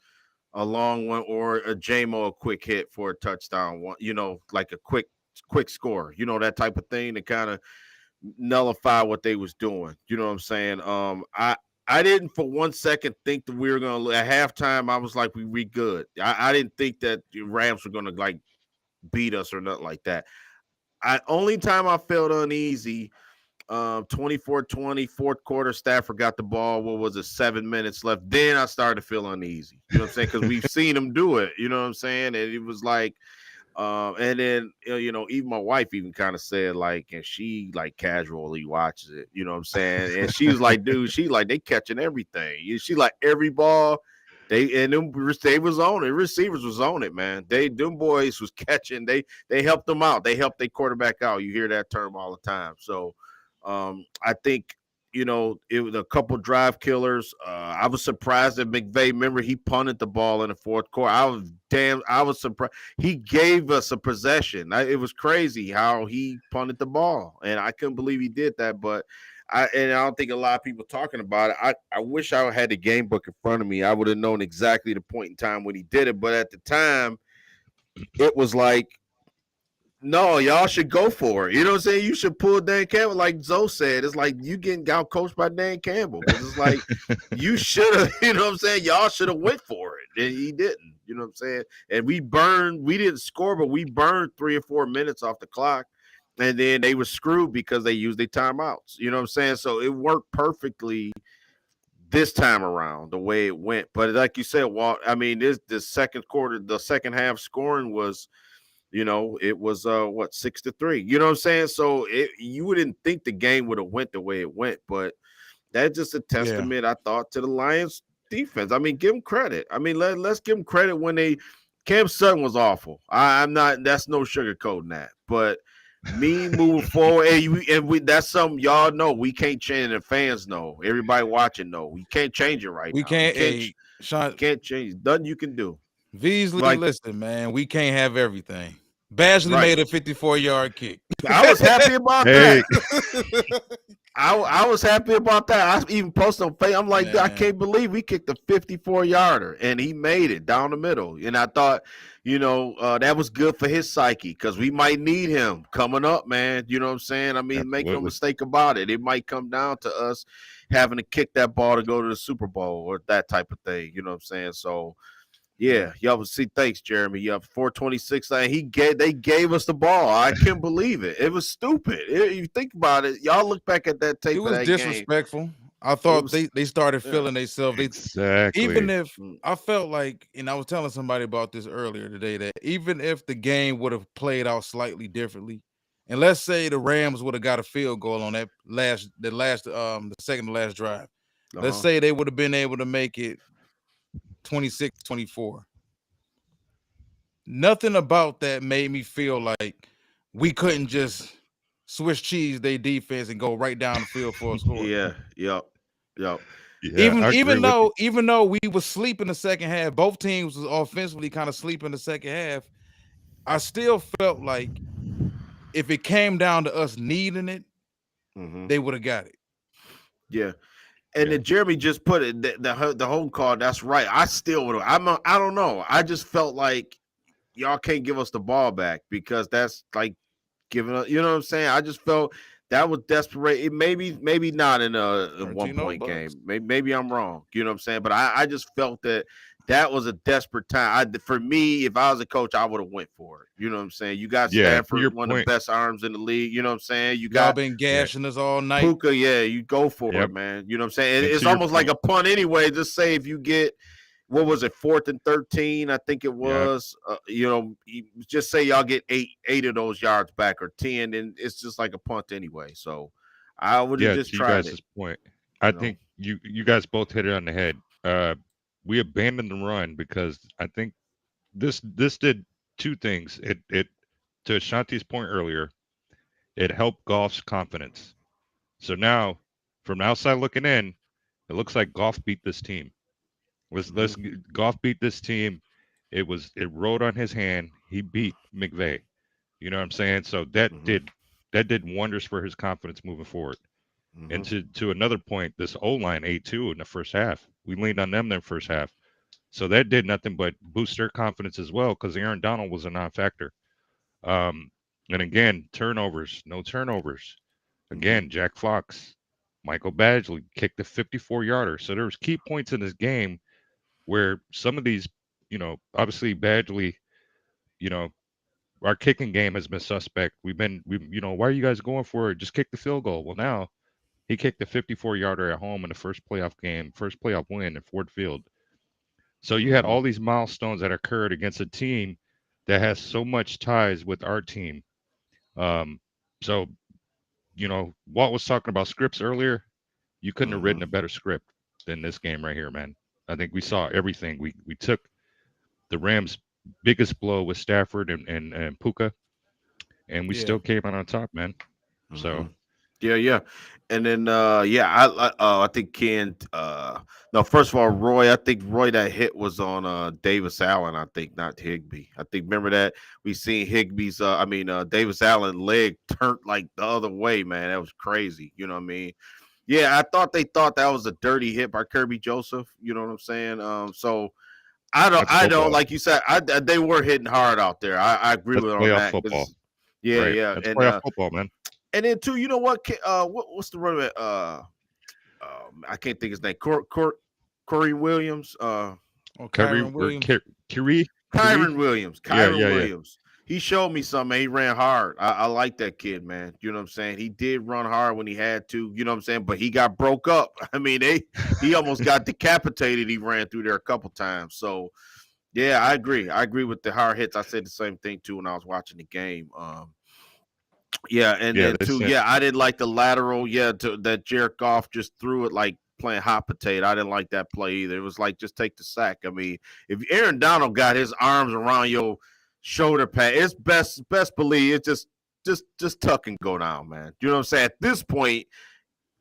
a long one or a JMO a quick hit for a touchdown, one, like a quick score, that type of thing to kind of nullify what they was doing. You know what I'm saying? I didn't for 1 second think that we were gonna at halftime. I was like, we good. I didn't think that the Rams were gonna like beat us or nothing like that. Only time I felt uneasy, 24-20, fourth quarter, Stafford got the ball. What was it, 7 minutes left? Then I started to feel uneasy. You know what I'm saying? Because we've seen him do it. You know what I'm saying? And it was like, and then even my wife even kind of said like, and she like casually watches it. You know what I'm saying? And she was like, dude, she like they catching everything. She like every ball. They was on it. Receivers was on it, man. Them boys was catching. They helped them out. They helped their quarterback out. You hear that term all the time. So I think it was a couple drive killers. I was surprised that McVay. Remember, he punted the ball in the fourth quarter. I was surprised. He gave us a possession. It was crazy how he punted the ball, and I couldn't believe he did that. But I don't think a lot of people talking about it. I wish I had the game book in front of me. I would have known exactly the point in time when he did it. But at the time, it was like, no, y'all should go for it. You know what I'm saying? You should pull Dan Campbell, like Zoe said. It's like you getting out coached by Dan Campbell. It's like you should have, you know what I'm saying? Y'all should have went for it. And he didn't. You know what I'm saying? And we didn't score, but we burned 3 or 4 minutes off the clock. And then they were screwed because they used their timeouts. You know what I'm saying? So it worked perfectly this time around, the way it went. But like you said, Walt, I mean, this second quarter, the second half scoring was – it was 6-3. You know what I'm saying? So you wouldn't think the game would have went the way it went, but that's just a testament, I thought, to the Lions defense. I mean, give them credit. I mean, let's give them credit when Cam Sutton was awful. I'm not. That's no sugarcoating that. But me moving forward, that's something y'all know. We can't change it. The fans know. Everybody watching know. We can't change it right now. Sean, can't change. Nothing you can do. Beasley, listen, man, we can't have everything. Bashley made a 54-yard kick. I was happy about that. I was happy about that. I even posted on Facebook. I'm like, man, I can't believe we kicked a 54-yarder, and he made it down the middle. And I thought, that was good for his psyche because we might need him coming up, man. You know what I'm saying? I mean, absolutely. Make no mistake about it. It might come down to us having to kick that ball to go to the Super Bowl or that type of thing. You know what I'm saying? So, yeah, y'all see. Thanks, Jeremy. You have 426. They gave us the ball. I can't believe it. It was stupid. You think about it. Y'all look back at that tape. It was disrespectful. Game. I thought they started feeling themselves. Exactly. Even if I felt like, and I was telling somebody about this earlier today, that even if the game would have played out slightly differently, and let's say the Rams would have got a field goal on the second to last drive, let's say they would have been able to make it 26-24. Nothing about that made me feel like we couldn't just Swiss cheese their defense and go right down the field for a score. Yeah, yep. Yeah, I agree even with you. though we was sleep in the second half, both teams was offensively kind of sleep in the second half. I still felt like if it came down to us needing it, they would have got it. Yeah. And then Jeremy just put it the home call. That's right. I still would have. I don't know. I just felt like y'all can't give us the ball back because that's like giving us. You know what I'm saying? I just felt that was desperate. It maybe not in a 1 point game. Maybe I'm wrong. You know what I'm saying? But I just felt that was a desperate time. For me, if I was a coach, I would have went for it. You know what I'm saying? You got Stafford, one of the best arms in the league. You know what I'm saying? Y'all been gashing us all night. Puka, you go for it, man. You know what I'm saying? It's almost like a punt anyway. Just say if you get, what was it, 4th and 13, I think it was. Just say y'all get eight of those yards back or 10, and it's just like a punt anyway. So I would have just tried it. Point. I think you guys both hit it on the head. We abandoned the run because I think this did two things. It to Ashanti's point earlier, it helped Goff's confidence. So now, from the outside looking in, it looks like Goff beat this team. Goff beat this team. It rode on his hand. He beat McVay. You know what I'm saying? So that did wonders for his confidence moving forward. And to another point, this O-line 8-2 in the first half. We leaned on them in the first half. So that did nothing but boost their confidence as well because Aaron Donald was a non-factor. And again, no turnovers. Again, Jack Fox, Michael Badgley kicked a 54-yarder. So there was key points in this game where some of these, obviously Badgley, our kicking game has been suspect. Why are you guys going for it? Just kick the field goal. Well, now he kicked a 54-yarder at home in the first playoff win at Ford Field. So you had all these milestones that occurred against a team that has so much ties with our team. So, Walt was talking about scripts earlier. You couldn't have written a better script than this game right here, man. I think we saw everything. We took the Rams' biggest blow with Stafford and Puka, and we still came out on top, man. So. Yeah. And then I think Ken no, first of all, Roy, I think that hit was on Davis Allen, I think, not Higbee. I think, remember that we seen Higbee's Davis Allen leg turned like the other way, man. That was crazy. You know what I mean? Yeah, I thought they thought that was a dirty hit by Kirby Joseph. You know what I'm saying? So I don't like you said, they were hitting hard out there. I agree with on that. Football. Yeah, right. yeah. That's playoff football, man. And then too, you know what? What's the running back? I can't think his name. Corey Williams. Kyron Williams. Kyron Williams. Williams. He showed me something. He ran hard. I like that kid, man. You know what I'm saying? He did run hard when he had to. You know what I'm saying? But he got broke up. I mean, he almost got decapitated. He ran through there a couple times. So, yeah, I agree. I agree with the hard hits. I said the same thing too when I was watching the game. Then too, I didn't like the lateral, that Jared Goff just threw it like playing hot potato. I didn't like that play either. It was like, just take the sack. I mean, if Aaron Donald got his arms around your shoulder pad, it's best believe it's just tuck and go down, man. You know what I'm saying? At this point,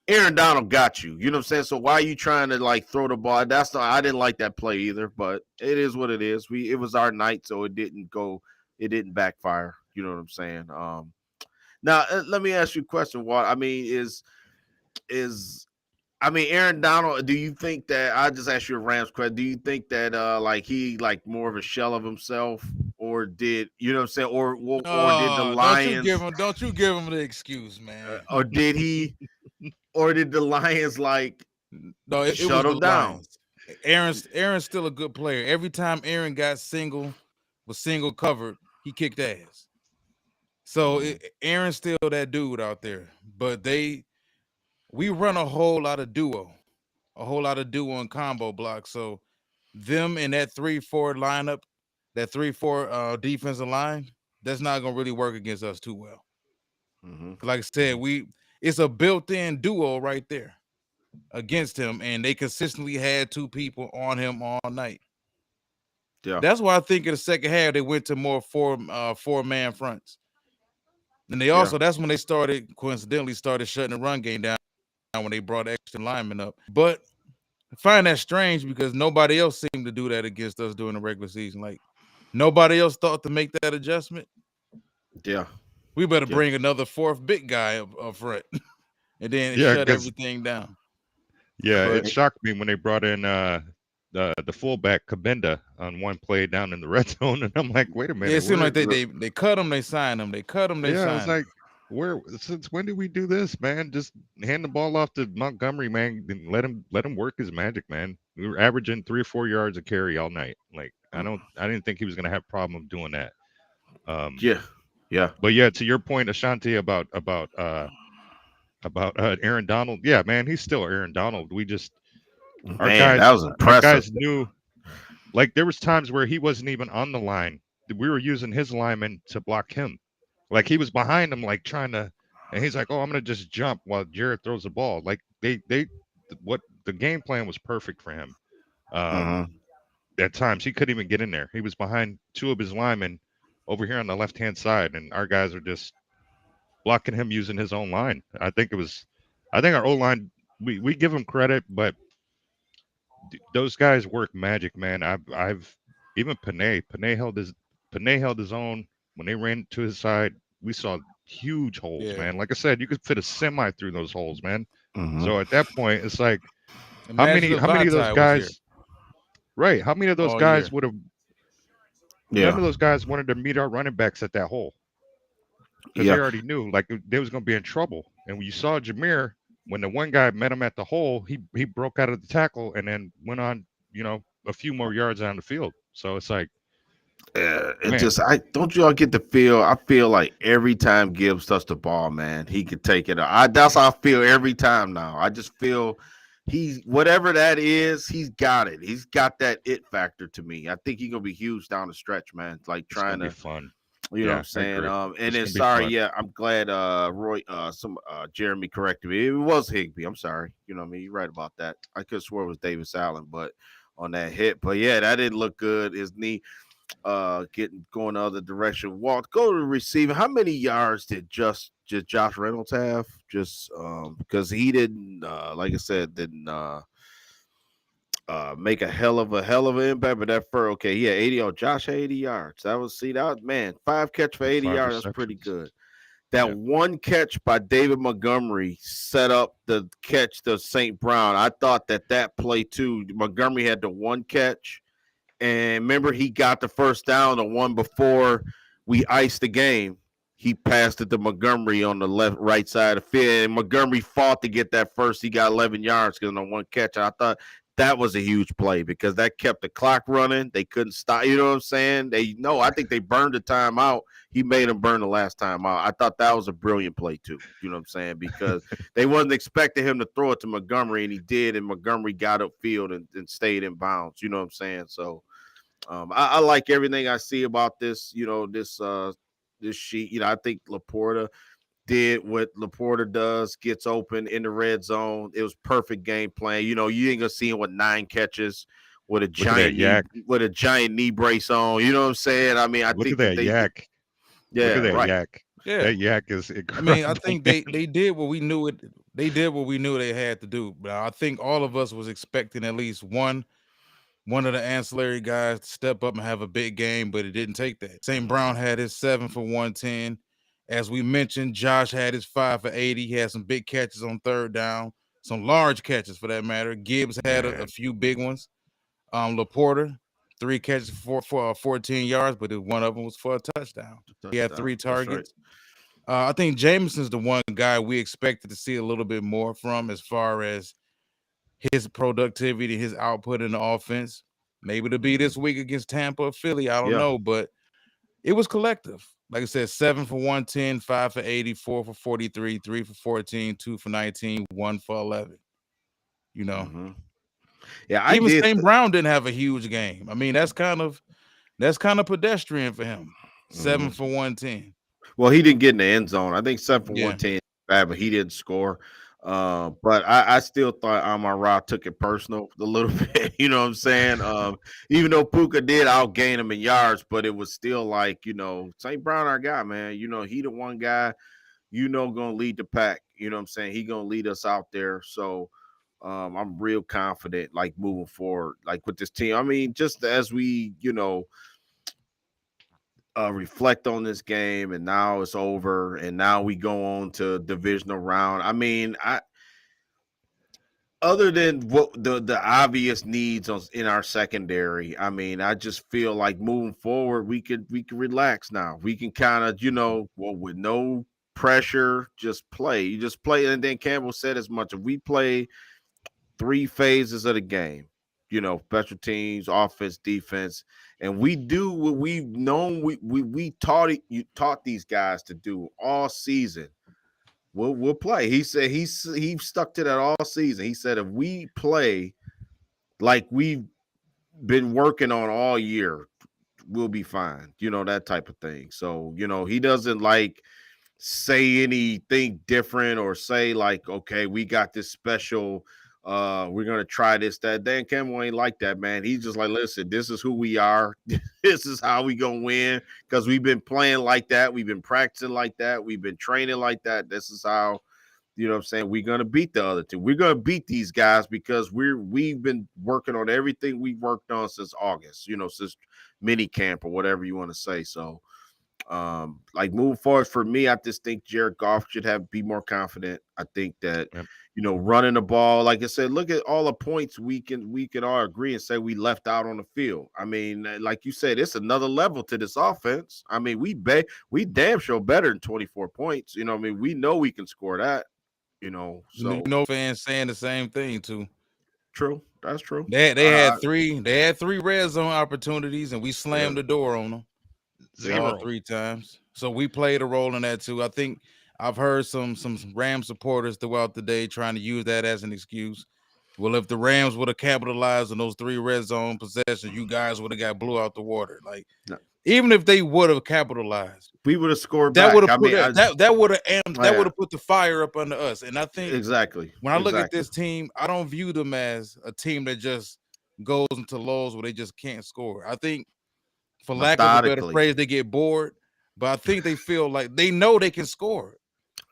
Aaron Donald got you. You know what I'm saying? So why are you trying to like throw the ball? I didn't like that play either, but it is what it is. It was our night, so it didn't backfire. You know what I'm saying? Now, let me ask you a question, Walt. I mean, Aaron Donald, do you think that, I just asked you a Rams question, do you think that he more of a shell of himself, or did, you know what I'm saying, or did the Lions, don't you give him the excuse, man. Or did he, or did the Lions shut him down? Aaron's still a good player. Every time Aaron was single covered, he kicked ass. So Aaron's still that dude out there, but we run a whole lot of duo and combo blocks. So them in that 3-4 lineup, that 3-4 defensive line, that's not gonna really work against us too well. Like I said, it's a built-in duo right there against him, and they consistently had two people on him all night. Yeah. That's why I think in the second half they went to more four-man fronts. And they also that's when they coincidentally started shutting the run game down when they brought extra linemen up. But I find that strange because nobody else seemed to do that against us during the regular season. Like nobody else thought to make that adjustment. Yeah. We better bring another fourth big guy up front and then shut everything down. Yeah, it shocked me when they brought in the fullback Kabinda on one play down in the red zone, and I'm like, wait a minute. Yeah, it seemed like they cut him, they signed him, they cut him, they signed him. I was like, since when did we do this, man? Just hand the ball off to Montgomery, man, and let him work his magic, man. We were averaging 3 or 4 yards a carry all night. Like I didn't think he was gonna have a problem doing that. Yeah. But yeah, to your point, Ashanti, about Aaron Donald. Yeah, man, he's still Aaron Donald. We just that was impressive. Our guys knew, like there was times where he wasn't even on the line. We were using his linemen to block him. Like he was behind him, like trying to, and he's like, "Oh, I'm gonna just jump while Jared throws the ball." Like what the game plan was perfect for him. At times he couldn't even get in there. He was behind two of his linemen over here on the left-hand side, and our guys are just blocking him using his own line. I think our O-line, we give him credit, but those guys work magic, man. I've even Panay held his own when they ran to his side. We saw huge holes, man. Like I said, you could fit a semi through those holes, man. So at that point, it's like, how many of those guys? Right, how many of those guys would have? None of those guys wanted to meet our running backs at that hole because they already knew like they was going to be in trouble. And when you saw Jameer, when the one guy met him at the hole, he broke out of the tackle and then went on, a few more yards down the field. So it's like, don't you all get the feel? I feel like every time Gibbs touched the ball, man, he could take it. That's how I feel every time now. I just feel whatever that is, he's got it. He's got that it factor to me. I think he's gonna be huge down the stretch, man. Like trying to be fun. You know what I'm saying? And then I'm glad Roy Jeremy corrected me. It was Higbee. I'm sorry. You know what I mean? You're right about that. I could swear it was Davis Allen, but on that hit. But yeah, that didn't look good. His knee going the other direction. Walt, go to the receiving. How many yards did just Josh Reynolds have? Just because he didn't like I said, didn't make a hell of an impact, but that he had 80. Oh, Josh had 80 yards. That was 5 catch for 80 yards. That's pretty good. That one catch by David Montgomery set up the catch to St. Brown. I thought that play too. Montgomery had the one catch, and remember he got the first down, the one before we iced the game. He passed it to Montgomery on the right side of the field, and Montgomery fought to get that first. He got 11 yards because on one catch. I thought that was a huge play because that kept the clock running. They couldn't stop. You know what I'm saying? I think they burned the timeout. He made them burn the last time out. I thought that was a brilliant play too. You know what I'm saying? Because they wasn't expecting him to throw it to Montgomery, and he did, and Montgomery got upfield and stayed in bounds. You know what I'm saying? So I like everything I see about this. This sheet. I think Laporta did what Laporta does, gets open in the red zone. It was perfect game plan. You ain't gonna see him with 9 catches with a giant knee brace on. You know what I'm saying? I mean, look at that yak. Yeah, look at that right. yak. Yeah, that yak is incredible. I mean, I think they did what we knew it. They did what we knew they had to do. But I think all of us was expecting at least one of the ancillary guys to step up and have a big game, but it didn't take that. St. Brown had his 7 for 110. As we mentioned, Josh had his 5 for 80. He had some big catches on third down, some large catches for that matter. Gibbs had a few big ones. Laporta, 3 catches for 14 yards, but one of them was for a touchdown. He had 3 targets. Right. I think Jameson's the one guy we expected to see a little bit more from as far as his productivity, his output in the offense. Maybe to be this week against Tampa or Philly, I don't know, but it was collective. Like I said, 7 for 110, 5 for 80, 4 for 43, 3 for 14, 2 for 19, 1 for 11. Yeah, even St. Brown didn't have a huge game. I mean, that's kind of pedestrian for him. 7 for 110. Well, he didn't get in the end zone. I think 7 for 110, bad, but he didn't score. But I still thought Amon Ra took it personal a little bit. You know what I'm saying? Even though Puka did outgain him in yards, but it was still like, St. Brown, our guy, man. He the one guy, gonna lead the pack. You know what I'm saying? He gonna lead us out there. So I'm real confident, like moving forward, like with this team. I mean, just as we, reflect on this game, and now it's over, and now we go on to divisional round. I mean, other than what the obvious needs in our secondary, I mean, I just feel like moving forward, we could relax now. We can kind of, with no pressure, just play. You just play, and then Campbell said as much. If we play 3 phases of the game, special teams, offense, defense, and we do what we've known we taught these guys to do all season. We'll play. He said he stuck to that all season. He said if we play like we've been working on all year, we'll be fine. That type of thing. So, he doesn't like say anything different or say like, okay, we got this special we're gonna try this, that. Dan Campbell ain't like that, man. He's just like, listen, this is who we are. This is how we gonna win, because we've been playing like that, we've been practicing like that, we've been training like that. This is how, what I'm saying, we're gonna beat the other two. We're gonna beat these guys because we've been working on everything we worked on since August, since mini camp or whatever you want to say. So like moving forward for me, I just think Jared Goff should be more confident. I think that running the ball, like I said, look at all the points we can all agree and say we left out on the field. I mean, like you said, it's another level to this offense. I mean, we damn sure better than 24 points. I mean, we know we can score that. So fans saying the same thing too. True, that's true. They had three red zone opportunities, and we slammed the door on them. 0 3 times. So we played a role in that too. I think I've heard some Rams supporters throughout the day trying to use that as an excuse. Well, if the Rams would have capitalized on those 3 red zone possessions, you guys would have got blew out the water. Like, even if they would have capitalized, we would have scored that back. Would have that would have amped, that would have put the fire up under us. And I think exactly when I look at this team, I don't view them as a team that just goes into lows where they just can't score. I think, for lack of a better phrase, they get bored, but I think they feel like they know they can score.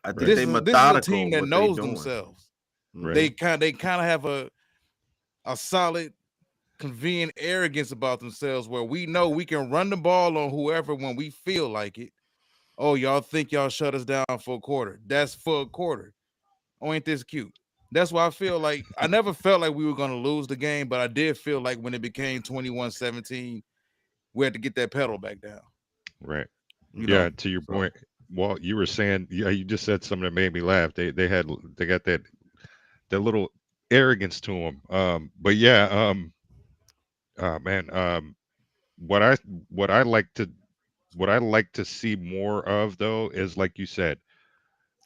I think this is a team that knows themselves. Right. They kind of have a solid, convenient arrogance about themselves, where we know we can run the ball on whoever when we feel like it. Oh, y'all think y'all shut us down for a quarter? That's for a quarter. Oh, ain't this cute? That's why I feel like I never felt like we were going to lose the game, but I did feel like when it became 21-17, we had to get that pedal back down. Right. To your point, Walt, you were saying, you just said something that made me laugh. They got that little arrogance to them. But yeah, man, what I like to see more of though is, like you said,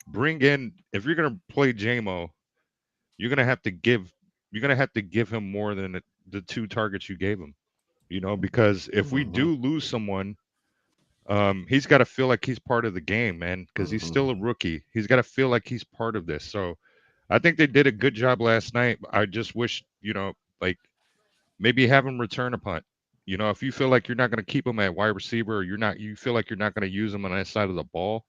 bring in, if you're gonna play JMO, you're gonna have to give him more than the 2 targets you gave him. Because if we do lose someone, he's got to feel like he's part of the game, man, because he's still a rookie. He's got to feel like he's part of this. So I think they did a good job last night. I just wish, like maybe have him return a punt. If you feel like you're not going to keep him at wide receiver, or you feel like you're not going to use him on that side of the ball,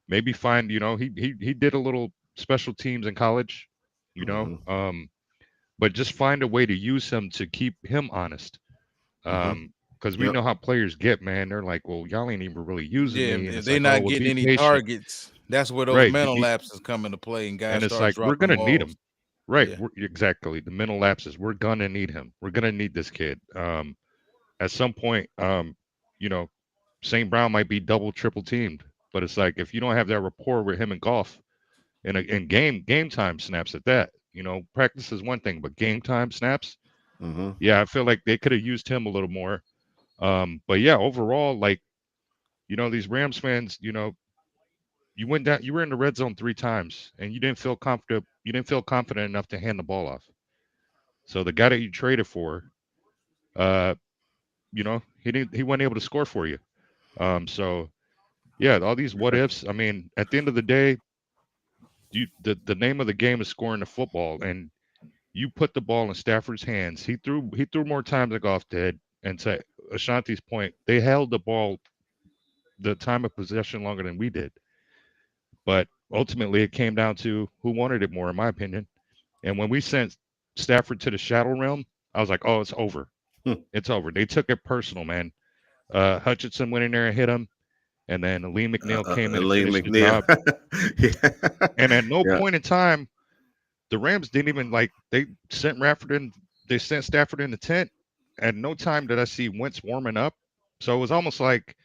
maybe find, he did a little special teams in college, but just find a way to use him to keep him honest. Because we know how players get, man. They're like, well, y'all ain't even really using me. And they're not getting any targets. That's where those mental lapses come into play, and guys. And it's like, we're gonna need him, right? Yeah. Exactly, the mental lapses. We're gonna need him. We're gonna need this kid. At some point, St. Brown might be double, triple teamed, but it's like, if you don't have that rapport with him and Goff, in game time snaps at that. Practice is one thing, but game time snaps. Yeah, I feel like they could have used him a little more. But yeah, overall, like, these Rams fans, you went down, you were in the red zone 3 times, and you didn't feel confident. You didn't feel confident enough to hand the ball off. So the guy that you traded for, he wasn't able to score for you. So yeah, all these what ifs. I mean, at the end of the day, the name of the game is scoring the football, and you put the ball in Stafford's hands. He threw more times than Goff did, and to Ashanti's point, they held the ball the time of possession longer than we did. But ultimately, it came down to who wanted it more, in my opinion. And when we sent Stafford to the shadow realm, I was like, oh, it's over. It's over. They took it personal, man. Hutchinson went in there and hit him. And then Lee McNeil came in and finished the job. Yeah. And at no point in time, the Rams didn't even they sent they sent Stafford in the tent. At no time did I see Wentz warming up. So it was almost like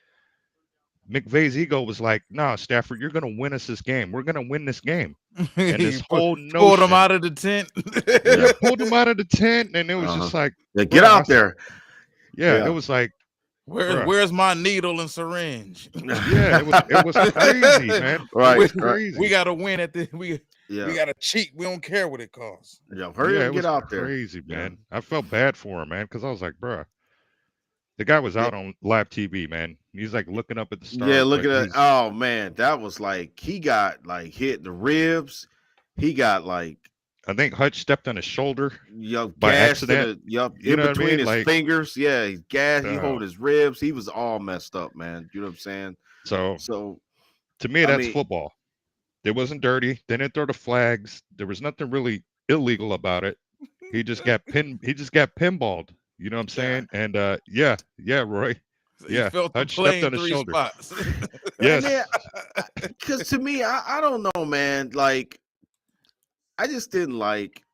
McVay's ego was like, nah, Stafford, you're going to win us this game. We're going to win this game. And this whole notion. Pulled him out of the tent. Yeah, pulled him out of the tent. And it was just like, yeah, get out there. Yeah, it was like, where's my needle and syringe? Yeah, it was crazy, man. Right, it was crazy. We got to win at the we Yeah. got to cheat. We don't care what it costs. Yeah, hurry up, get out there. Crazy, man. I felt bad for him, man, because I was like, bruh, the guy was out on live TV, man. He's like looking up at the stars. Yeah, look at that. Oh man, that was like he got hit in the ribs. He got I think Hutch stepped on his shoulder by accident. In between his fingers. Yeah, he's gassed. He hold his ribs. He was all messed up, man. You know what I'm saying? So to me, that's football. It wasn't dirty. They didn't throw the flags. There was nothing really illegal about it. He just got pinballed. You know what I'm saying? And yeah, Roy. Yeah, Hutch stepped on his shoulder. Yes. Because to me, I don't know, man. I just didn't like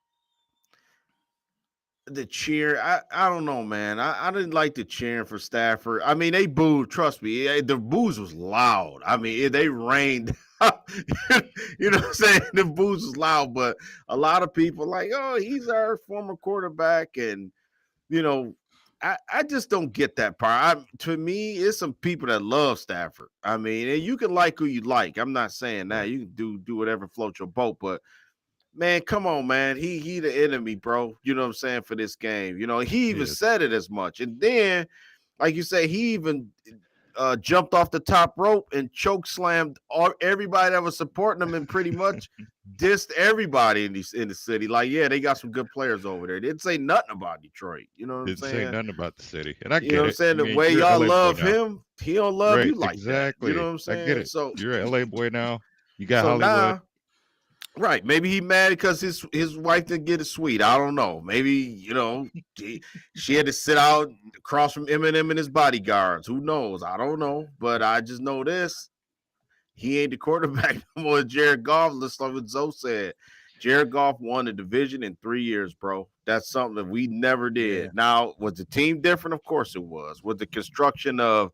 the cheer. I don't know, man. I didn't like the cheering for Stafford. I mean, they booed. Trust me, the boos was loud. I mean, they rained. You know what I'm saying? The boos was loud, but a lot of people like, oh, he's our former quarterback, and you know, I just don't get that part. To me, it's some people that love Stafford. I mean, and you can like who you like. I'm not saying that. You can do whatever floats your boat, but man, come on, man. He the enemy, bro. You know what I'm saying, for this game. You know, he even said it as much. And then, like you say, he even jumped off the top rope and choke slammed everybody that was supporting him, and pretty much dissed everybody in the city. Like, yeah, they got some good players over there. They didn't say nothing about Detroit. You know what I'm saying? Didn't say nothing about the city. And I get it. You know what I'm saying? The way y'all love him, he don't love you like exactly. that. You know what I'm saying? I get it. So you're an LA boy now. You got so Hollywood. Now, right. Maybe he mad because his wife didn't get a suite. I don't know. Maybe, you know, she had to sit out across from Eminem and his bodyguards. Who knows? I don't know. But I just know this. He ain't the quarterback no more. Jared Goff, let's like what Zoe said. Jared Goff won the division in 3 years, bro. That's something that we never did. Yeah. Now, was the team different? Of course it was. Was the construction of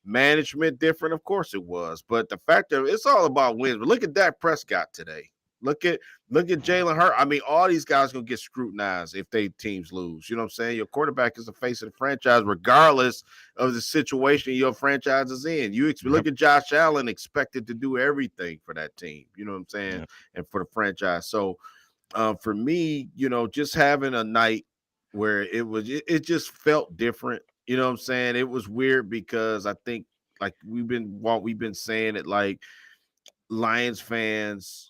management different? Of course it was. But the fact that it's all about wins. But look at Dak Prescott today. Look at Jalen Hurts. I mean, all these guys gonna get scrutinized if they teams lose. You know what I'm saying? Your quarterback is the face of the franchise, regardless of the situation your franchise is in. Look at Josh Allen, expected to do everything for that team. You know what I'm saying? And for the franchise. So, for me, you know, just having a night where it just felt different. You know what I'm saying? It was weird because I think, like we've been saying it, like Lions fans.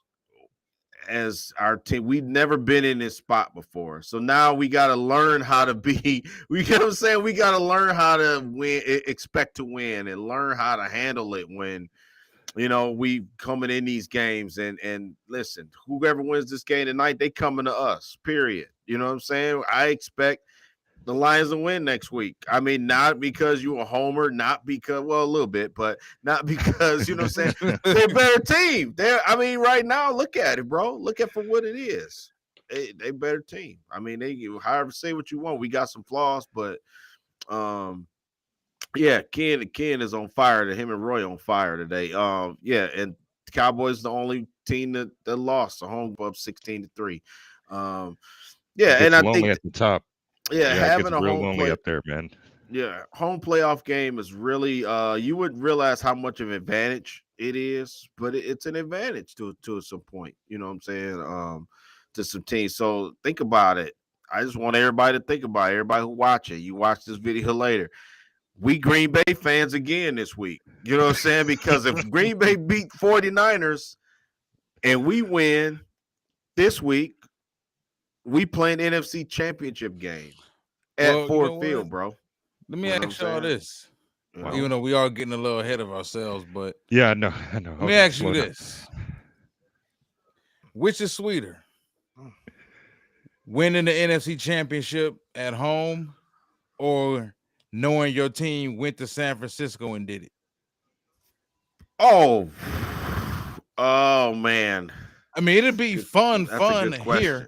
As our team, we've never been in this spot before, so now we got to learn how to be. We get what I'm saying. We got to learn how to win, expect to win, and learn how to handle it when, you know, we coming in these games. And listen, whoever wins this game tonight, they coming to us. Period. You know what I'm saying? I expect the Lions to win next week. I mean, not because you're a homer, not because, well, a little bit, but not because, you know what I'm saying? They're a better team. I mean, right now, look at it, bro. Look at for what it is. They better team. I mean, however, say what you want. We got some flaws, but yeah, Ken is on fire. Him and Roy on fire today. Yeah, and the Cowboys the only team that lost, the home up 16-3. Yeah, and I think at the top. Yeah, having a home lonely up there, man. Yeah, home playoff game is really you wouldn't realize how much of an advantage it is, but it's an advantage to some point. You know what I'm saying? To some teams. So think about it. I just want everybody to think about it. Everybody who watch it. You watch this video later. We Green Bay fans again this week. You know what I'm saying? Because if Green Bay beat 49ers, and we win this week, we play an NFC Championship game at Well, you Ford know Field, what? bro. Let me You know what ask I'm y'all saying? this. You Wow. know? Even though we are getting a little ahead of ourselves, but Yeah, I know. let me ask you this. Which is sweeter? Winning the NFC Championship at home or knowing your team went to San Francisco and did it? Oh man. I mean, it'd be Good- fun That's a good here question.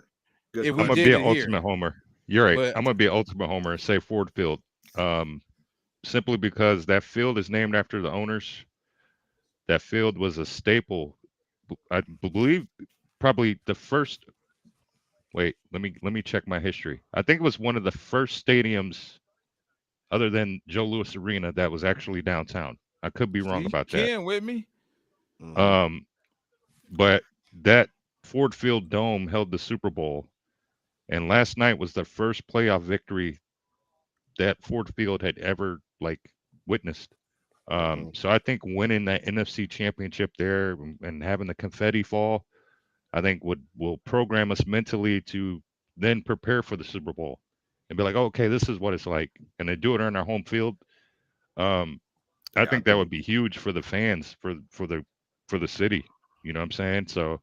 Good if I'm we gonna did be it an here. ultimate homer. You're right. But I'm gonna be an ultimate homer and say Ford Field. Simply because that field is named after the owners. That field was a staple. I believe probably the first. Wait, let me check my history. I think it was one of the first stadiums, other than Joe Louis Arena, that was actually downtown. I could be wrong see, about that. Ken with me? Mhm. But that Ford Field Dome held the Super Bowl, and last night was the first playoff victory that Ford Field had ever witnessed. So I think winning that NFC Championship there and having the confetti fall, I think will program us mentally to then prepare for the Super Bowl and be like, oh, okay, this is what it's like, and they do it on our home field. I think that would be huge for the fans, for the city. You know what I'm saying? So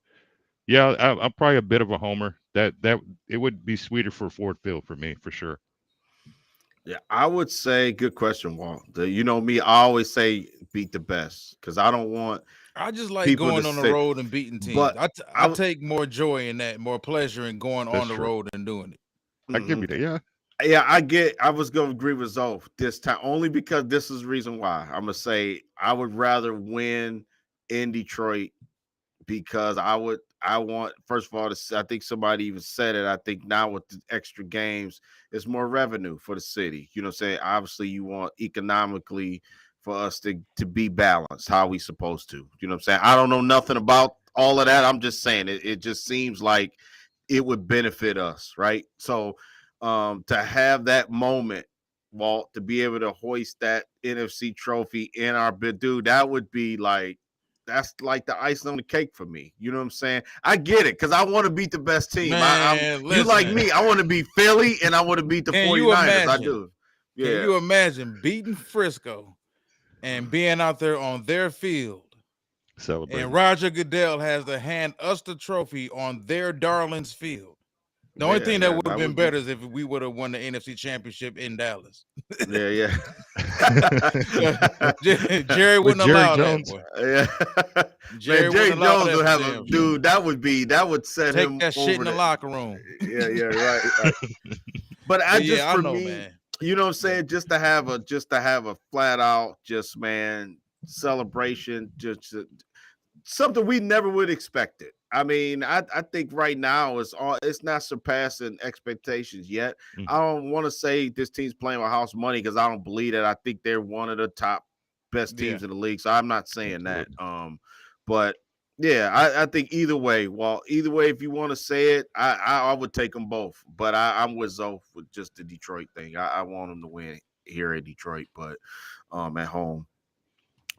yeah, I'm probably a bit of a homer. That it would be sweeter for Ford Field for me for sure. Yeah, I would say good question, Walt. You know me, I always say beat the best because I don't want I just like people going to on the say- road and beating teams. but I I- take more joy in that, more pleasure in going That's on the true. road and doing it. I give you that. Yeah. Yeah, I was gonna agree with Zoe this time only because this is the reason why. I'm gonna say I would rather win in Detroit because I want first of all I think somebody even said it. I think now with the extra games, it's more revenue for the city. You know what I'm saying? Obviously, you want economically for us to be balanced, how we supposed to. You know what I'm saying? I don't know nothing about all of that. I'm just saying it just seems like it would benefit us, right? So to have that moment, Walt, to be able to hoist that NFC trophy in our bid, dude, that would be that's like the icing on the cake for me. You know what I'm saying? I get it because I want to beat the best team. Man, you like listen. me. I want to beat Philly and I want to beat the Can 49ers. you I imagine? do. Can Yeah. you imagine beating Frisco and being out there on their field? Celebrate. And Roger Goodell has to hand us the trophy on their darling's field. The only thing that would have been better is if we would have won the NFC Championship in Dallas. Yeah. Jerry wouldn't Jerry allow Jones. that. Yeah. Jerry Jerry wouldn't allow Jones that would for have them. dude. That would set Take him that shit over in the locker room. Yeah, right. But But just yeah, for I know, me, man. you know what I'm saying? Just to have a flat out man celebration, just something we never would expect it. I mean, I think right now it's not surpassing expectations yet. Mhm. I don't want to say this team's playing with house money because I don't believe that. I think they're one of the top best teams in the league. So I'm not saying that. But yeah, I think either way, if you want to say it, I would take them both. But I'm with Zoe with just the Detroit thing. I want them to win here in Detroit, but at home.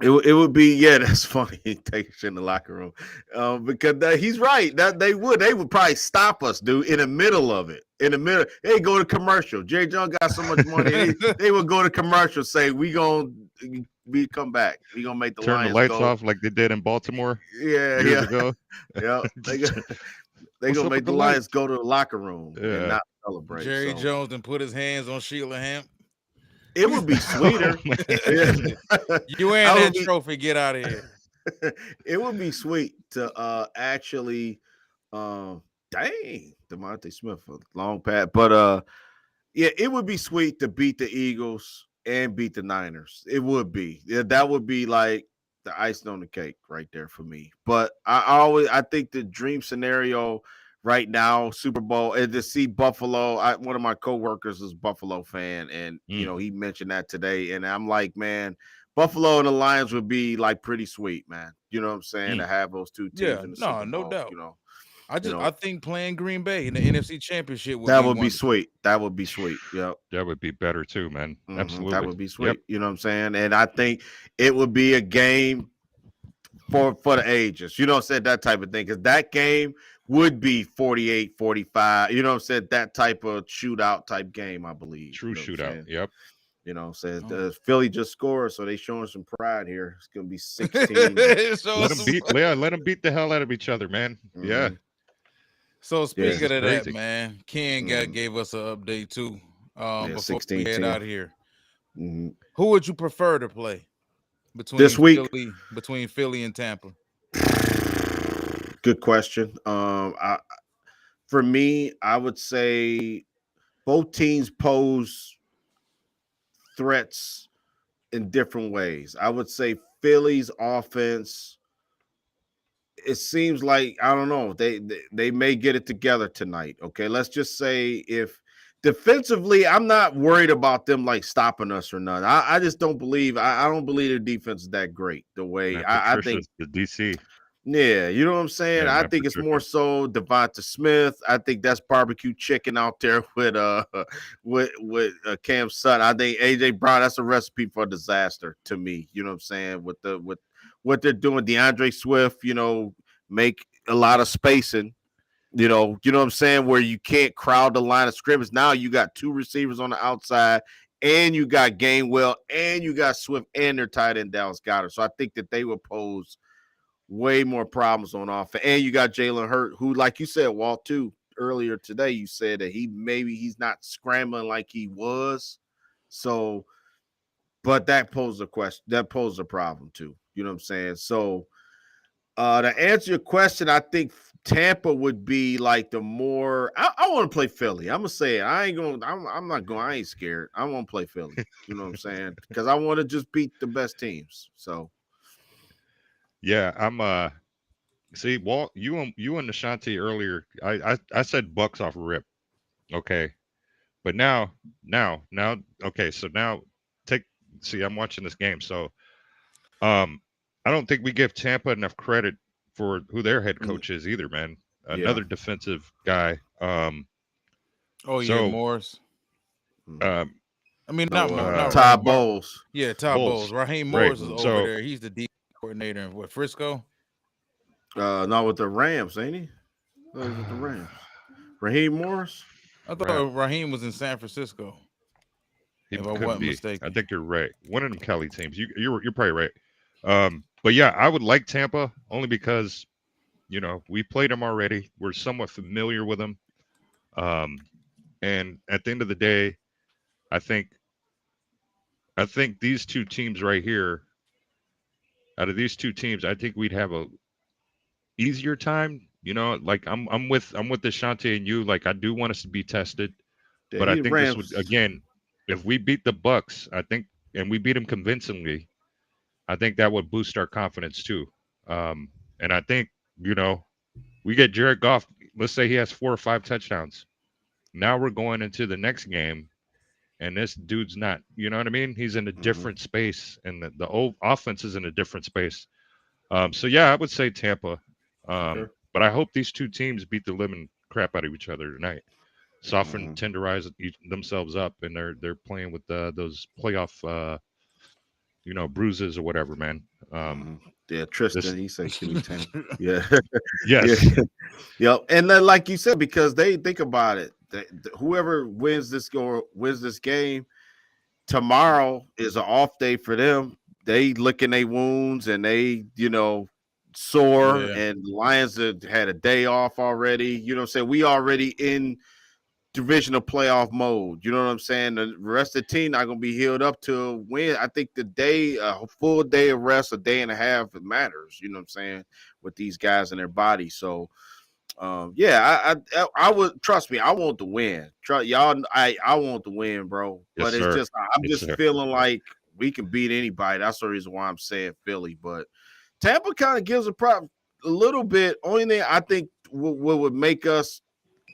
It would be that's funny. Take shit in the locker room because he's right. That they would probably stop us, dude, in the middle of it. In the middle, they go to commercial. Jerry Jones got so much money, they would go to commercial. Say we come back. We gonna make the turn Lions the lights go. off like they did in Baltimore. Yeah, years ago. Yeah, they What's gonna up make with the the Lions lights? go to the locker room and Yeah. not celebrate. Jerry so. Jones and put his hands on Sheila Hamp. It would be sweeter. You ain't that trophy. Get out of here. It would be sweet to actually dang DeMonte Smith a long pass. But yeah, it would be sweet to beat the Eagles and beat the Niners. It would be. Yeah, that would be like the icing on the cake right there for me. But I think the dream scenario right now, Super Bowl, and to see Buffalo. One of my coworkers is a Buffalo fan, and you know he mentioned that today, and I'm like, man, Buffalo and the Lions would be like pretty sweet, man. You know what I'm saying? To have those two teams in the Super Bowl. No doubt. You know, I think playing Green Bay in the NFC Championship would that be would be wonderful. sweet. That would be sweet. Yep. That would be better too, man. Absolutely. That would be sweet. Yep. You know what I'm saying? And I think it would be a game for the ages. You know what I'm saying? That type of thing. Because that game would be 48-45. You know what I'm saying? That type of shootout type game, I believe. True You know what I'm shootout. saying? Yep. You know what I'm saying? Oh. Philly just scored, so they showing some pride here. It's gonna be 16. So, Let them beat the hell out of each other, man. Yeah. Mhm. so speaking This is of that, crazy. man, Ken gave us an update too. Yeah, Before we head 16-10. out here, Mhm. who would you prefer to play between This week? Philly and Tampa? Good question. For me, I would say both teams pose threats in different ways. I would say Philly's offense, it seems like, I don't know, they may get it together tonight. Okay, let's just say if defensively, I'm not worried about them like stopping us or none. I just don't believe I don't believe their defense is that great. The way Matt I Patricia's think, the DC. yeah, you know what I'm saying? Yeah, I Matt think it's more Patricia. so Devonta Smith. I think that's barbecue chicken out there with Cam Sutton. I think AJ Brown, that's a recipe for disaster to me. You know what I'm saying? With what they're doing, DeAndre Swift, make a lot of spacing. You know what I'm saying? Where you can't crowd the line of scrimmage. Now you got two receivers on the outside, and you got Gainwell, and you got Swift, and their tight end Dallas Goedert. So I think that they would pose way more problems on offense. And you got Jalen Hurt, who, like you said, Walt, too, earlier today, you said that he's not scrambling like he was. So, but that poses a question. That poses a problem, too. You know what I'm saying? So, to answer your question, I think Tampa would be like the more. I want to play Philly. I'm gonna say it. I ain't going. I'm not going. I ain't scared. I want to play Philly. You know what I'm saying? Because I want to just beat the best teams. So Yeah, I'm see, Walt, you and Ashanti earlier, I said Bucks off rip. Okay. But now, okay, so now I'm watching this game. So I don't think we give Tampa enough credit for who their head coach is either, man. Another defensive guy. So Morris. um I mean, no, not Todd Raheem Bowles. Yeah, Todd Bowles. Raheem right. Morris is over So there. He's the D coordinator in Frisco. Not with the Rams, ain't he? With the Rams. Raheem Morris. I thought Raheem was in San Francisco. he If I could wasn't be. mistaken. I think you're right. One of them Cali teams. You're probably right. But yeah, I would like Tampa only because we played them already. We're somewhat familiar with them. And at the end of the day, I think these two teams right here, out of these two teams, I think we'd have a easier time. Like I'm with Ashanti and you. Like I do want us to be tested, but I think Rams. this would, again, if we beat the Bucks, I think, and we beat them convincingly, I think that would boost our confidence too. And I think we get Jared Goff. Let's say he has 4 or 5 touchdowns. Now we're going into the next game, and this dude's not. You know what I mean? He's in a different space, and the old offense is in a different space. So yeah, I would say Tampa. But I hope these two teams beat the living crap out of each other tonight. Soften, tenderize themselves up, and they're playing with those playoff, bruises or whatever, man. Yeah, Tristan, he said, "Give me 10." Yeah, yes, yep. And then, like you said, because they think about it, whoever wins this game tomorrow is an off day for them. They licking their wounds and they, sore. Yeah. And Lions had a day off already. You know what I'm saying? We already in divisional playoff mode. You know what I'm saying? The rest of the team not gonna be healed up to win. I think a full day of rest, a day and a half, it matters. You know what I'm saying? With these guys in their body. So yeah, I would, trust me, I want to win. Y'all, I want to win, bro. But yes, it's sir. just I'm Yes, just sir. feeling like we can beat anybody. That's the reason why I'm saying Philly. But Tampa kind of gives a little bit. Only thing I think what would make us,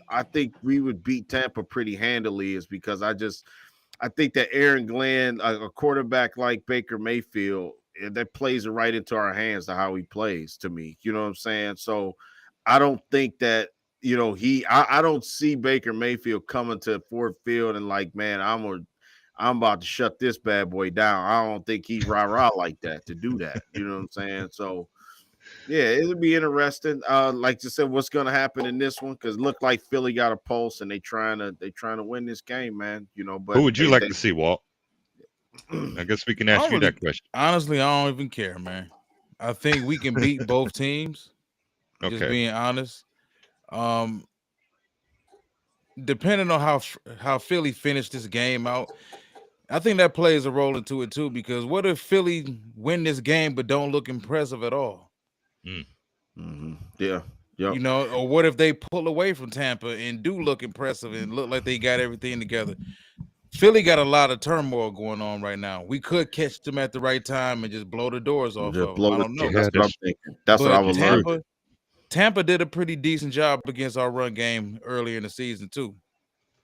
I think we would beat Tampa pretty handily, is because I think that Aaron Glenn, a quarterback like Baker Mayfield, that plays it right into our hands to how he plays, to me. You know what I'm saying? So I don't think that, I don't see Baker Mayfield coming to Ford Field and like, man, I'm about to shut this bad boy down. I don't think he's rah-rah like that to do that. You know what I'm saying? So Yeah, it'll be interesting. Like you said, what's gonna happen in this one? Because it looked like Philly got a pulse and they trying to win this game, man. You know, but Who would you like to see, Walt? I guess we can I ask don't you really, that question. honestly, I don't even care, man. I think we can beat both teams. Just Okay. being honest. Depending on how Philly finished this game out, I think that plays a role into it too. Because what if Philly win this game but don't look impressive at all? Yeah, yep. You know, or what if they pull away from Tampa and do look impressive and look like they got everything together? Philly got a lot of turmoil going on right now. We could catch them at the right time and just blow the doors off Just of them. blow I the don't know. Yeah, That's what I'm that's- thinking. That's what I But would love. Tampa did a pretty decent job against our run game earlier in the season too.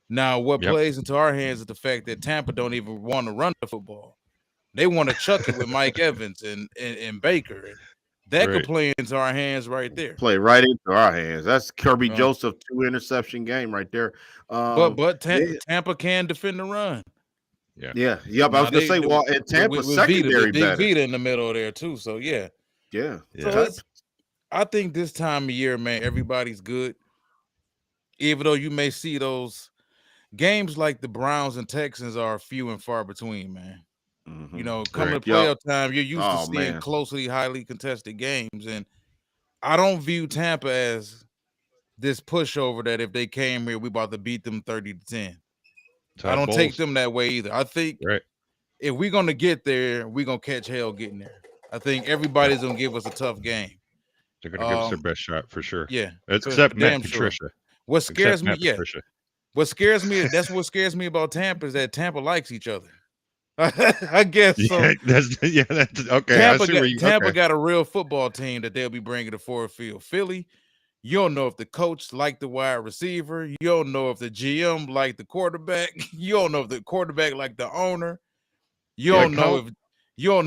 Now, what Yep. plays into our hands is the fact that Tampa don't even want to run the football. They want to chuck it with Mike Evans and Baker. And that could Right. play into our hands right there. Play right into our hands. That's Kirby Uh, Joseph 2 interception game right there. But yeah, Tampa can defend the run. yeah. I was Now, gonna say, well, and Tampa's with Vita, secondary the big better. Vita in the middle there too. So yeah. Yeah. So Yeah. I think this time of year, man, everybody's good. Even though you may see those games like the Browns and Texans are few and far between, man. You know, coming Right. to playoff time, you're used to Oh, seeing man. closely, highly contested games. And I don't view Tampa as this pushover that if they came here, we about to beat them 30-10. I Todd don't take Bowles. them that way either. I think Right. if we're gonna get there, we're gonna catch hell getting there. I think everybody's gonna give us a tough game. They're gonna give us their best shot for sure. Yeah. Except Matt damn sure. Patricia. What Except scares me, Matt yeah. Patricia. What scares me, that's what scares me about Tampa is that Tampa likes each other. I guess so. Yeah, that's okay. I see where you Tampa okay. got a real football team that they'll be bringing to Ford Field. Philly, you don't know if the coach liked the wide receiver. You don't know if the GM liked the quarterback. You don't know if the quarterback liked the owner. You Yeah, don't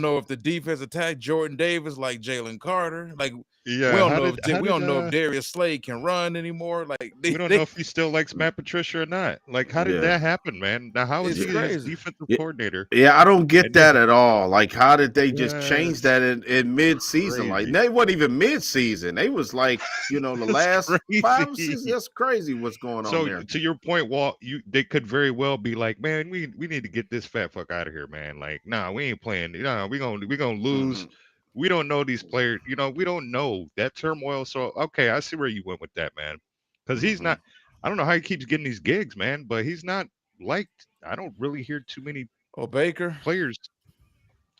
know if the defense attacked Jordan Davis like Jalen Carter. Like Yeah, we don't how know did- if how we don't did, know if Darius Slade can run anymore. Like we don't know if he still likes Matt Patricia or not. Like, how did Yeah. that happen, man? Now, how is It's he his crazy. defensive Yeah. coordinator? Yeah, I don't get And that at all. Like, how did they just Yeah, change that in mid-season? Like, crazy. they wasn't even mid-season. They was like, the It's last 5 or 6. crazy. That's crazy what's going on So there. to your point, Walt, they could very well be like, man, we need to get this fat fuck out of here, man. Like, nah, we ain't playing. Nah, we gonna lose. Mhm. We don't know these players. You know, we don't know that turmoil. So okay, I see where you went with that, man. Because he's Mhm. not. I don't know how he keeps getting these gigs, man. But he's not liked. I don't really hear too many Oh, Baker. players.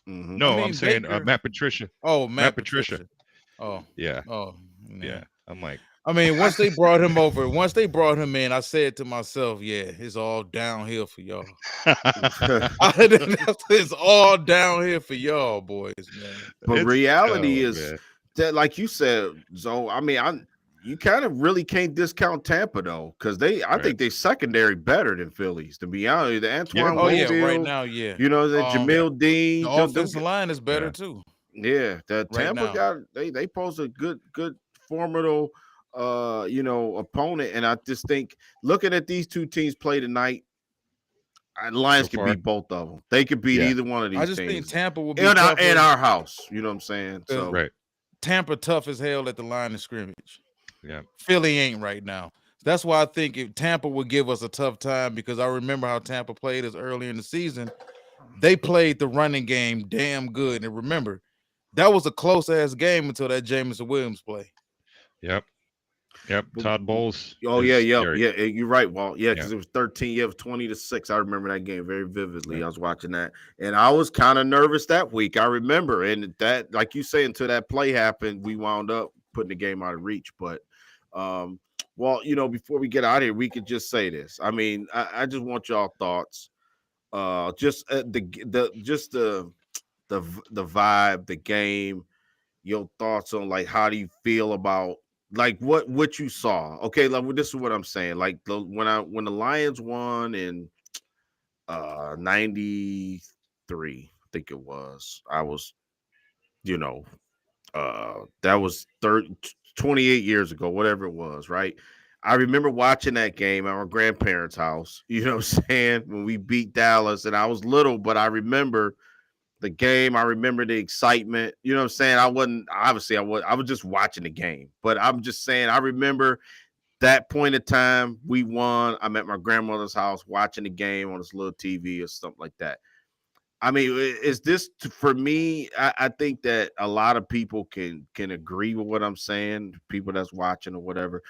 Mhm. No, I mean, I'm saying Baker- Matt Patricia. Oh, Matt Patricia. Oh, Yeah, yeah. I'm like, I mean, once they brought him over, once they brought him in, I said to myself, yeah, it's all downhill for y'all. It's all downhill for y'all, boys, man. But It's- reality oh, is man. that, like you said, Zo, I mean, you kind of really can't discount Tampa though, because I Right. think they secondary better than Phillies. To be honest, the Antoine Oh, yeah, Winfield, right now, yeah. the Jamil Dean, The them offensive line is better Yeah. too. yeah, the right Tampa now. got they pose a good formidable opponent, and I just think looking at these two teams play tonight, Lions So could far? beat both of them. They could beat Yeah. either one of these I just teams. think Tampa will be in tougher. our house, you know what I'm saying? So Right. Tampa tough as hell at the line of scrimmage. Yeah. Philly ain't right now. That's why I think if Tampa would give us a tough time, because I remember how Tampa played us earlier in the season. They played the running game damn good. And remember, that was a close ass game until that Jameson Williams play. Yep. Todd Bowles. Oh is yeah, scary. you're right, Walt. Yeah, because Yeah. it was 13. Yeah, it was 20-6. I remember that game very vividly. I was watching that, and I was kind of nervous that week. I remember, and that, like you say, until that play happened, we wound up putting the game out of reach. But, well, before we get out of here, we could just say this. I mean, I just want y'all thoughts. Just the vibe, the game. Your thoughts on like how do you feel about like what you saw? Okay, like this is what I'm saying. Like when the Lions won in 93, I think it was. I was, that was 28 years ago, whatever it was, right? I remember watching that game at our grandparents' house, you know what I'm saying, when we beat Dallas, and I was little, but I remember the game. I remember the excitement. You know what I'm saying? I was just watching the game, but I'm just saying I remember that point of time we won. I'm at my grandmother's house watching the game on this little TV or something like that. I mean, is this for me? I think that a lot of people can agree with what I'm saying. People that's watching or whatever.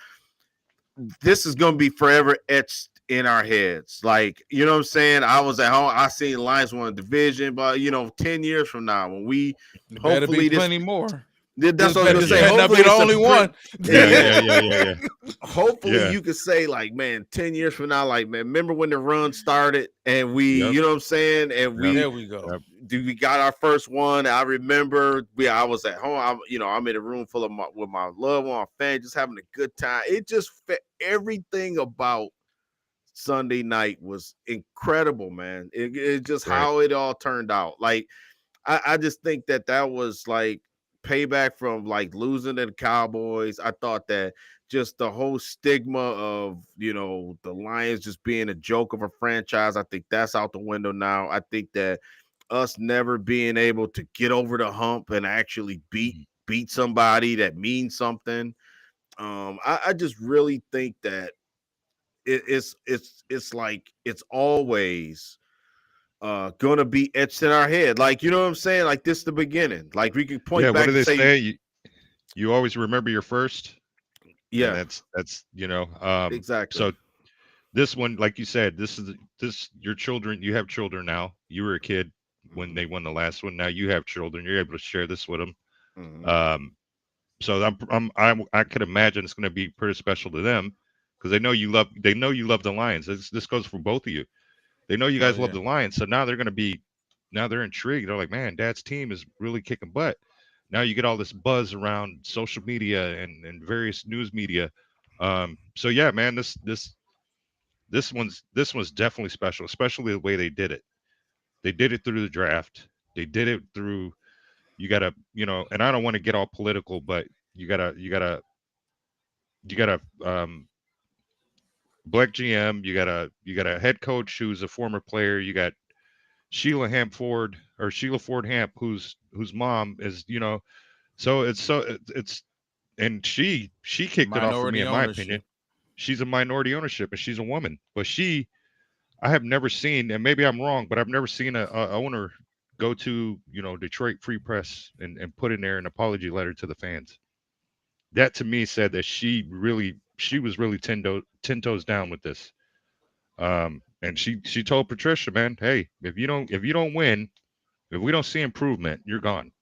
This is gonna be forever etched in our heads. Like, you know what I'm saying? I was at home. I seen Lions won a division, but 10 years from now, when we Better be plenty more. That's what I was gonna say. Better not be the only one. Yeah. Hopefully you could say, like, man, 10 years from now, like, man, remember when the run started and we, you know what I'm saying? And there we go. We got our first one. I remember I was at home. I'm in a room full of with my loved one, family, just having a good time. It just everything about Sunday night was incredible, man. It just how it all turned out. Like, I just think that was like payback from like losing to the Cowboys. I thought that just the whole stigma of the Lions just being a joke of a franchise, I think that's out the window now. I think that us never being able to get over the hump and actually beat somebody that means something. I just really think that it's like it's always gonna be etched in our head. Like, you know what I'm saying? Like, this is the beginning. Like, we can point back. What do they say? You always remember your first. Yeah, and that's exactly. So this one, like you said, this your children. You have children now. You were a kid when they won the last one. Now you have children. You're able to share this with them. Mm-hmm. So I could imagine it's going to be pretty special to them because they know you love the Lions. This goes for both of you. They know you guys love the Lions, so now they're intrigued. They're like, man, Dad's team is really kicking butt. Now you get all this buzz around social media and various news media. So yeah, man, this one's definitely special, especially the way they did it. They did it through the draft. They did it through. You gotta, and I don't want to get all political, but you gotta Black GM, you got a head coach who's a former player. You got Sheila Ford Hamp, whose mom is, so it's and she kicked it off for me, in my opinion. She's a minority ownership and she's a woman, but I have never seen, and maybe I'm wrong, but I've never seen a owner go to, Detroit Free Press and put in there an apology letter to the fans. That to me said that she was really 10 toes down with this. And she told Patricia, man, hey, if you don't win, if we don't see improvement, you're gone.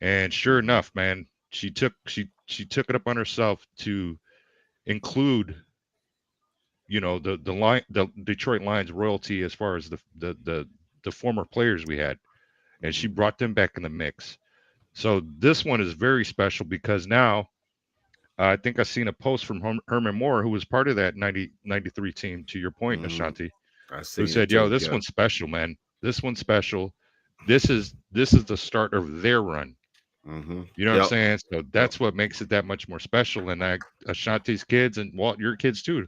And sure enough, man, she took it up on herself to include, the Detroit Lions royalty as far as the former players we had, and she brought them back in the mix. So this one is very special because now I think I've seen a post from Herman Moore, who was part of that 93 team, to your point, Ashanti, who said, yo, this one's special, man. This one's special. This is the start of their run. Mm-hmm. You know what I'm saying? So that's what makes it that much more special. And Ashanti's kids and Walt, your kids too,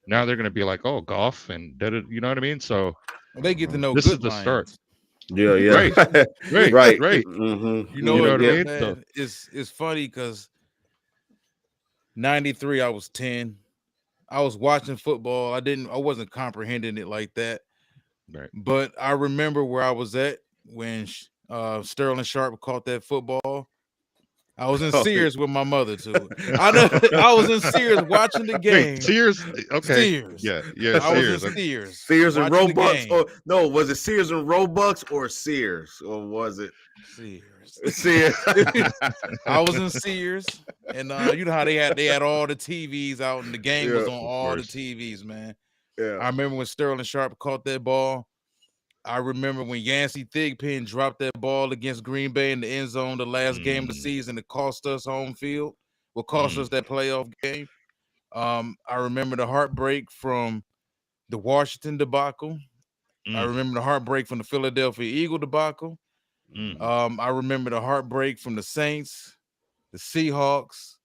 now they're going to be like, oh, golf and you know what I mean? So they get to know this good is the Lions. start. Yeah. Right. Mm-hmm. You know what I mean? So, it's funny because 93, I was 10. I was watching football. I wasn't comprehending it like that. Right. But I remember where I was at when Sterling Sharp caught that football. I was in Sears with my mother too. I was in Sears watching the game. Wait, Sears? Okay. Sears. Yeah. I Sears. was in Sears. Sears and Robux. Or no, was it Sears and Robux or Sears? Or was it Sears? Sears. I was in Sears, and you know how they had all the TVs out, and the game was on all the TVs, man. Yeah. I remember when Sterling Sharp caught that ball. I remember when Yancey Thigpen dropped that ball against Green Bay in the end zone the last game of the season. It cost us home field. What cost us that playoff game? I remember the heartbreak from the Washington debacle. I remember the heartbreak from the Philadelphia Eagle debacle. I remember the heartbreak from the Saints, the Seahawks.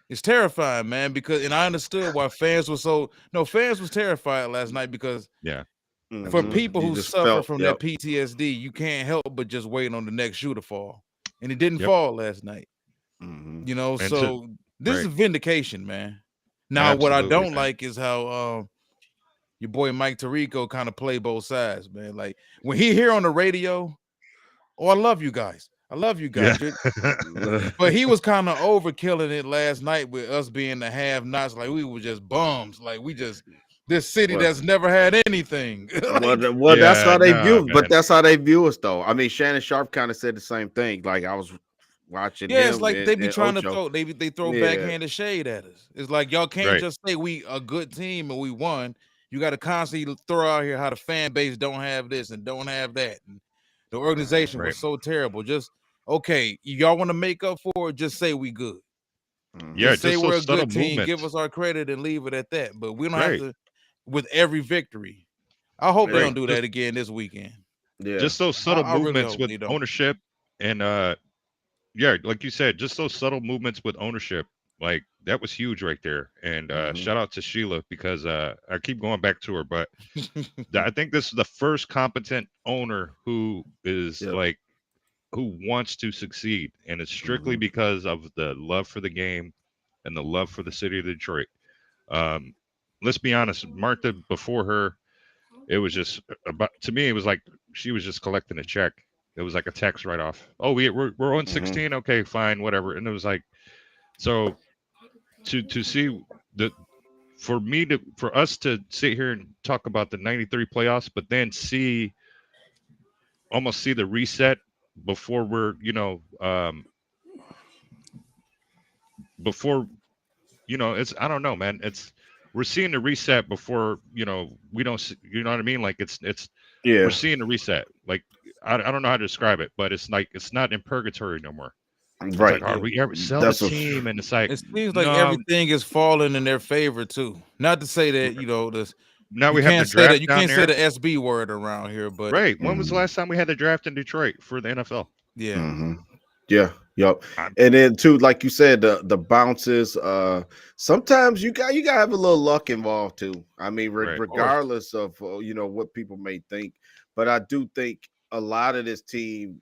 It's terrifying, man, and I understood why fans was terrified last night because For Mhm. people You who just suffer felt, from yep. that PTSD, you can't help but just wait on the next shoe to fall. And it didn't Yep. fall last night. Mhm. You know, And to so this is right. vindication, man. Now, what I Absolutely, don't man. like is how your boy Mike Tirico kind of play both sides, man. Like when he hear on the radio, oh, I love you guys. I love you Yeah. guys. But he was kind of overkilling it last night with us being the have-nots. Like we were just bums. Like we just this city Well, that's never had anything. Like, that's Yeah, how they nah, view, but man. that's how they view us, though. I mean, Shannon Sharp kind of said the same thing. Like I was watching yeah, it's him like they be and trying to Ocho. throw they throw Yeah. backhanded shade at us. It's like y'all can't Right. just say we a good team and we won. You got to constantly throw out here how the fan base don't have this and don't have that. And the organization Right. was so terrible. Just okay, y'all want to make up for it, just say we good. Yeah, Just say just we're those a subtle good team, give movements. us our credit and leave it at that. But we don't have Right. to with every victory. I hope they Yeah. don't do Just that again this weekend. Yeah. just those subtle I really movements hope with they don't. ownership and yeah, like you said, just those subtle movements with ownership. Like that was huge right there. And Mhm. shout out to Sheila because I keep going back to her, but I think this is the first competent owner who is Yep. like who wants to succeed, and it's strictly Mhm. because of the love for the game and the love for the city of Detroit. Let's be honest, Martha before her, it was just about to me. It was like she was just collecting a check. It was like a tax write off. Oh, we're on Mhm. 16. Okay, fine, whatever. And it was like so to see the for us to sit here and talk about the '93 playoffs, but then almost see the reset before we're before it's I don't know, man. It's we're seeing the reset before we don't see, you know what I mean? Like it's we're Yeah. seeing the reset. Like I don't know how to describe it, but it's like it's not in purgatory no more. It's Right. like, are Yeah. we ever sell the That's a team? And it's like, It seems like no. everything is falling in their favor too. Not to say that, this Now you we have the can't say that draft you down can't say there, the SB word around here, but right? When was the Mhm. last time we had the draft in Detroit for the NFL? yeah. Mhm. Yeah. Yep. I'm, And then too, like you said, the bounces. Sometimes you gotta have a little luck involved too. I mean, right. Of course. regardless of what people may think, but I do think a lot of this team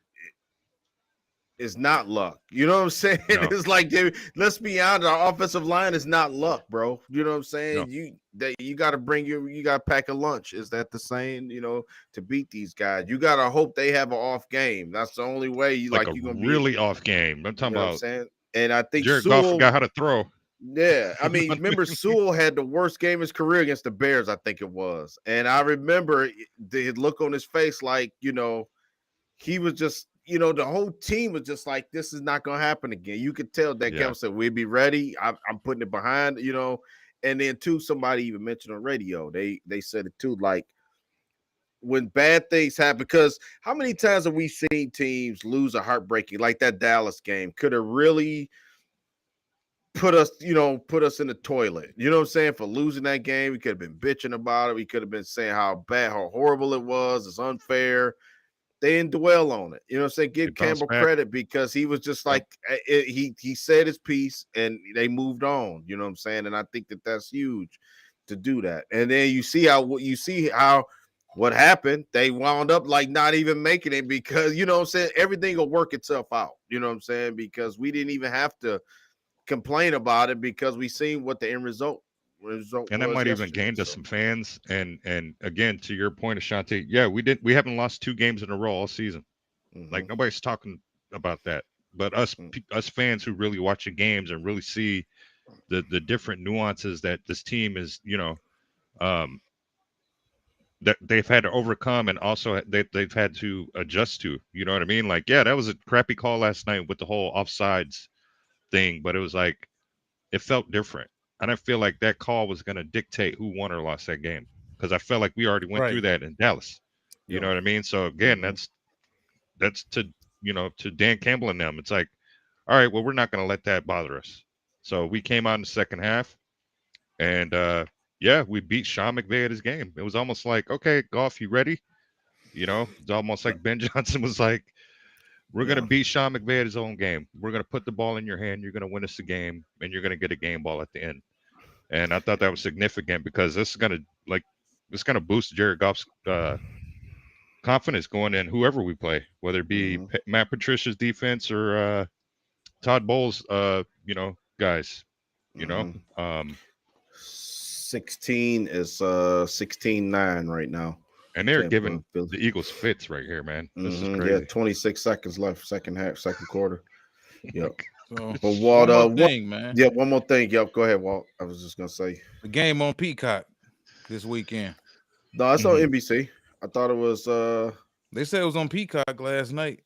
is not luck. You know what I'm saying? No, It's like let's be honest, our offensive line is not luck, bro. You know what I'm saying? no. You got to you got to pack a lunch. Is that the saying? To beat these guys, you got to hope they have an off game. That's the only way you're Like a gonna be. really off game. I'm You talking know what I'm about saying? And I think Jared Goff Sewell. forgot how to throw. Yeah, I You know mean, what I remember mean? Sewell had the worst game of his career against the Bears, I think it was, and I remember the look on his face, like he was just, the whole team was just like, this is not going to happen again. You could tell that Yeah. Kevin said, we'll be ready. I'm putting it behind, and then too, somebody even mentioned on radio, they said it too, like when bad things happen, because how many times have we seen teams lose a heartbreaking, like that Dallas game could have really put us in the toilet. You know what I'm saying? For losing that game. We could have been bitching about it. We could have been saying how bad, how horrible it was. It's unfair. They didn't dwell on it. You know what I'm saying? They Give bounced Campbell back. credit because he was just Yep. like he said his piece and they moved on. You know what I'm saying? And I think that that's huge to do that. And then you see how what happened. They wound up like not even making it because you know what I'm saying. Everything will work itself out. You know what I'm saying? Because we didn't even have to complain about it because we seen what the end result And that was might even yesterday. gained us So, some fans. And again, to your point, Ashanti, yeah, we haven't lost 2 games in a row all season. Like nobody's talking about that. But us fans who really watch the games and really see the different nuances that this team is, that they've had to overcome and also they've had to adjust to. You know what I mean? Like, yeah, that was a crappy call last night with the whole offsides thing, but it was like it felt different. I don't feel like that call was going to dictate who won or lost that game because I felt like we already went through Right. that in Dallas. You know what I mean? So again, that's to to Dan Campbell and them. It's like, all right, well, we're not going to let that bother us. So we came out in the second half, and yeah, we beat Sean McVay at his game. It was almost like, okay, Goff, you ready? It's almost like Ben Johnson was like, we're going to beat Sean McVay at his own game. We're going to put the ball in your hand. You're going to win us the game, and you're going to get a game ball at the end. And I thought that was significant because this is going to, like it's gonna boost Jared Goff's confidence going in whoever we play, whether it be Matt Patricia's defense or Todd Bowles, guys. 16 is 16-9 right now. And they're Tampa, giving Philly. the Eagles fits right here, man. This is Yeah, crazy. 26 seconds left, second quarter. Yep. So, But Walt, one more thing, man. Yeah, one more thing. Yep, go ahead, Walt. I was just gonna say The game on Peacock this weekend. no, it's on NBC. I thought it was They said it was on Peacock last night.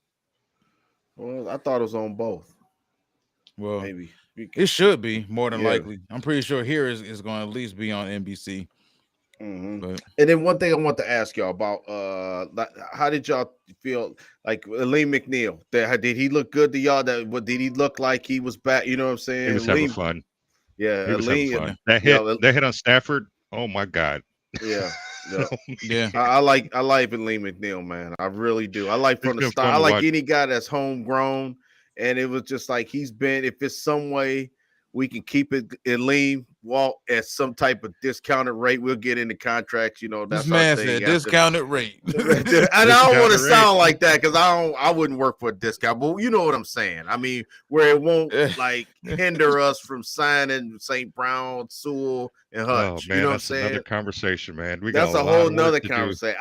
well, I thought it was on both. Well, Maybe it should be more than Yeah. likely. I'm pretty sure here is going to at least be on NBC. But And then one thing I want to ask y'all about how did y'all feel like Aleem McNeil? Did he look good to y'all? What did he look like he was back? You know what I'm saying? He was having fun. Yeah, He was having fun. That hit on Stafford. Oh my God. Yeah. yeah. I like Aleem McNeil, man. I really do. I like from the start. I like any guy that's homegrown. And it was just like if it's some way we can keep it Aleem Walt at some type of discounted rate, we'll get into contracts. That's this man said discounted rate. And I don't want to sound like that because I wouldn't work for a discount, but you know what I'm saying. I mean, where it won't like hinder us from signing St. Brown, Sewell, and Hutch. Oh man, you know what I'm that's saying? another conversation, man. That's a whole nother conversation.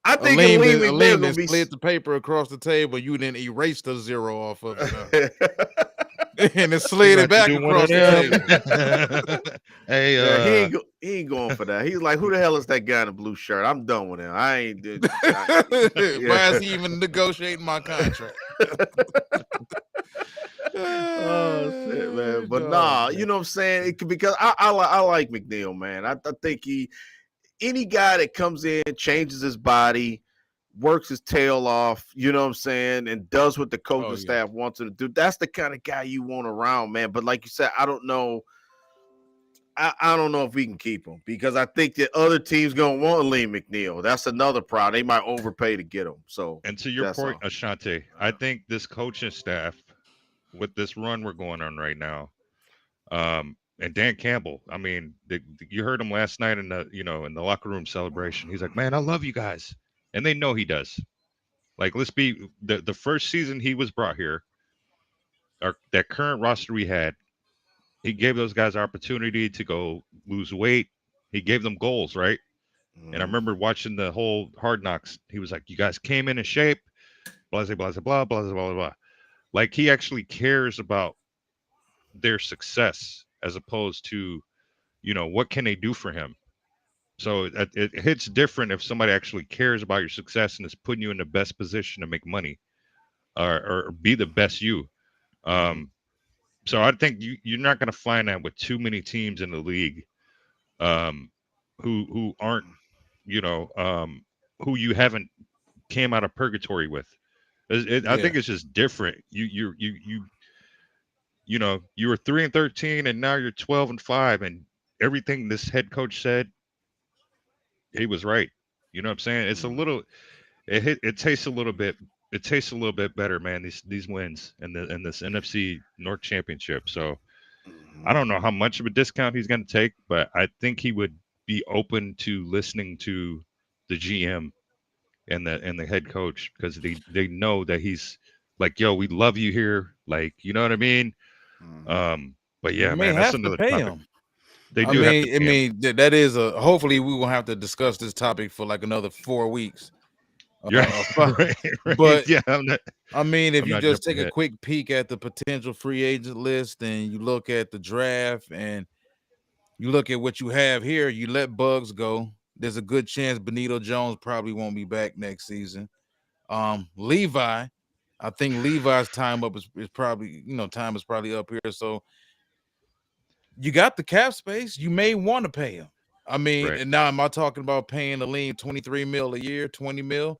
I think Aleem didn't split the paper across the table. You didn't erase the zero off of it. And it slid it back across the table. Hey, he ain't going for that. He's like, who the hell is that guy in the blue shirt? I'm done with him. I ain't. Why is he even negotiating my contract? Oh shit, man! But nah, you know what I'm saying? Because I like McNeil, man. I think any guy that comes in, changes his body, works his tail off, you know what I'm saying, and does what the coaching staff wants him to do. That's the kind of guy you want around, man. But like you said, I don't know. I don't know if we can keep him because I think that other teams gonna want Aleem McNeil. That's another problem. They might overpay to get him. So, and to your point, Ashante, I think this coaching staff, with this run we're going on right now, and Dan Campbell, I mean, you heard him last night in the locker room celebration. He's like, "Man, I love you guys," and they know he does. Like, let's be the first season he was brought here, or that current roster we had. He gave those guys opportunity to go lose weight. He gave them goals, right? And I remember watching the whole Hard Knocks. He was like, "You guys came in shape, blah, blah, blah, blah, blah, blah, blah." Like, he actually cares about their success as opposed to, what can they do for him? So it hits different if somebody actually cares about your success and is putting you in the best position to make money or be the best you. So I think you're not going to find that with too many teams in the league who aren't, who you haven't came out of purgatory with. I think it's just different. You were 3-13 and now you're 12-5, and everything this head coach said, he was right. You know what I'm saying? It's a little, it tastes a little bit. It tastes a little bit better, man. These wins and this NFC North Championship. So I don't know how much of a discount he's going to take, but I think he would be open to listening to the GM and the head coach because they know that he's like, "Yo, we love you here." Like, you know what I mean? But yeah, man, that's another topic. They do. I mean, that is hopefully we will have to discuss this topic for like another 4 weeks. Right. But yeah, I mean, if you just take a quick peek at the potential free agent list and you look at the draft and you look at what you have here, you let Bugs go. There's a good chance Benito Jones probably won't be back next season. Levi, I think Levi's time up is probably, time is probably up here. So you got the cap space. You may want to pay him. I mean, and now am I talking about paying Aleem $23 million a year, $20 million?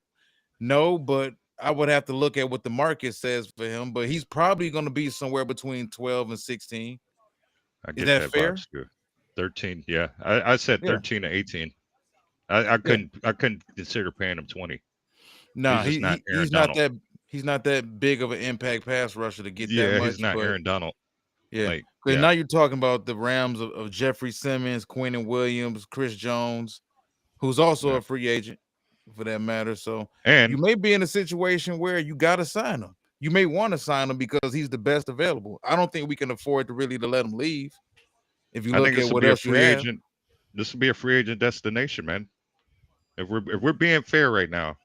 No, but I would have to look at what the market says for him. But he's probably going to be somewhere between 12 and 16. Is that fair? 13, yeah. I said 13 to 18. I couldn't consider paying him 20. No, he's not that big of an impact pass rusher to get that much. He's not Aaron Donald. Yeah. Like, Because yeah. now you're talking about the Rams of Jeffrey Simmons, Quentin Williams, Chris Jones, who's also Yeah. a free agent for that matter. So And you may be in a situation where you got to sign him. You may want to sign him because he's the best available. I don't think we can afford to let him leave. If you I look think at this will what be a else you free have, agent. This will be a free agent destination, man. If we're being fair right now,